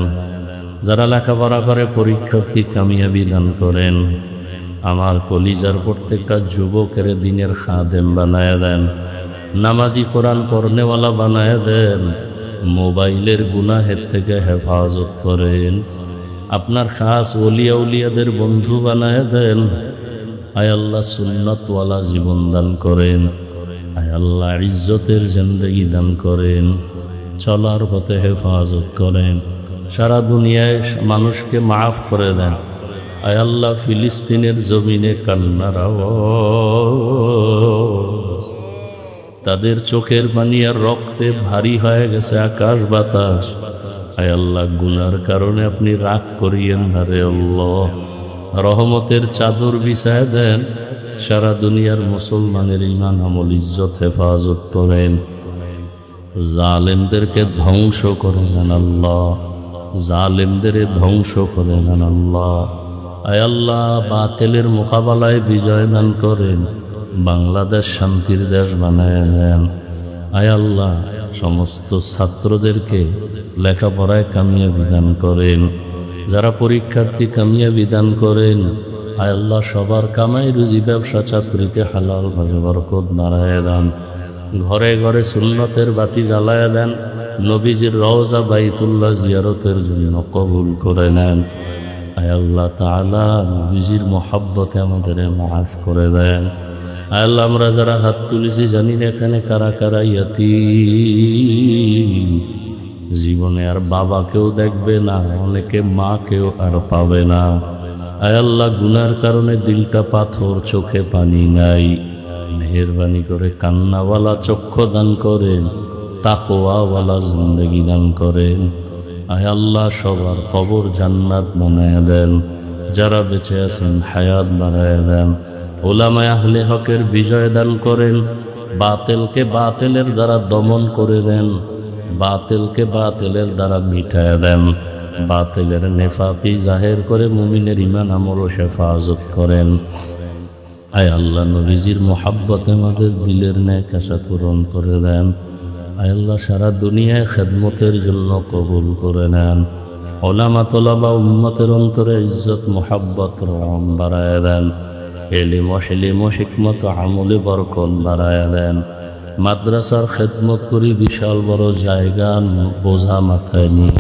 যারা লেখাপড়া করে পরীক্ষার্থী কামিয়াবি দান করেন। আমার কলিজার প্রত্যেকটা যুবকের দিনের খাদেম বানায় দেন, নামাজি কোরআন পড়নেওয়ালা বানায় দেন, মোবাইলের গুনাহের থেকে হেফাজত করেন, আপনার খাস ওলিয়া উলিয়াদের বন্ধু বানায় দেন। আয় আল্লাহ সুন্নতওয়ালা জীবন দান করেন, আয় আল্লাহ ইজ্জতের জিন্দেগি দান করেন, চলার পথে হেফাজত করেন, সারা দুনিয়ায় মানুষকে মাফ করে দেন। আয় আল্লাহ ফিলিস্তিনের জমিনে কান্নার আওয়াজ, তাদের চোখের পানি আর রক্তে ভারী হয়ে গেছে আকাশ বাতাস। আয় আল্লাহ গুনার কারণে আপনি রাগ করিয়েন না রে আল্লাহ, রহমতের চাদর বিছায় দেন, সারা দুনিয়ার মুসলমানের ঈমান আমল ইজ্জত হেফাজত করেন। জালেমদেরকে ধ্বংস করে নেন আল্লাহ, জালেমদের ধ্বংস করে নেন আল্লাহ। আয় আল্লাহ বাতিলের মোকাবেলায় বিজয় দান করেন, বাংলাদেশ শান্তির দেশ বানায় নেন। আয় আল্লাহ সমস্ত ছাত্রদেরকে লেখাপড়ায় কামিয়াবি দান করেন, যারা পরীক্ষার্থী কামিয়াবি দান করেন। আয় আল্লাহ সবার কামাই রুজি ব্যবসা চাকরিতে হালাল ভাবে বরকত বাড়ায় দেন, ঘরে ঘরে সুন্নতের বাতি জ্বালায় দেন, নবীজির রওজা বাইতুল্লাহ জিয়ারতের জন্য কবুল করে নেন। আয় আল্লাহ তাআলা নবীজির মহব্বতে আমাদের মাফ করে দেন। আয় আল্লাহ আমরা যারা হাত তুলেছি জানি না এখানে কারা কারা ইয়াতীম, জীবনে আর বাবাকেও দেখবে না, অনেকে মাকেও আর পাবে না। আয় আল্লাহ গুনার কারণে দিলটা পাথর, চোখে পানি নাই, মেহেরবানি করে কান্নাওয়ালা চক্ষু দান করেন, তাকওয়াওয়ালা জিন্দেগি দান করেন। আয় আল্লাহ সবার কবর জান্নাত বানায় দেন, যারা বেঁচে আছেন হায়াত বানায় দেন। উলামায়ে আহলে হকের বিজয় দান করেন, বাতিলকে বাতিলের দ্বারা দমন করে দেন, বাতিলকে বাতিলের দ্বারা মিটায় দেন, বাতিলের নেফাকি জাহের করে মুমিনের ঈমান আমল হেফাজত করেন। আয় আল্লাহ নবীজির মোহাব্বতে আমাদের দিলের ন্যাক আশা পূরণ করে দেন। আয় আল্লাহ সারা দুনিয়ায় খেদমতের জন্য কবুল করে নেন। ওলামা তোলাবা উম্মতের অন্তরে ইজ্জত মোহাব্বত রহম বাড়ায় দেন, এলিম ও হিলিম ও হিকমত আমলে বরকত বাড়ায় দেন। মাদ্রাসার খেদমত করি বিশাল বড় জায়গা বোঝা মাথায় নিয়ে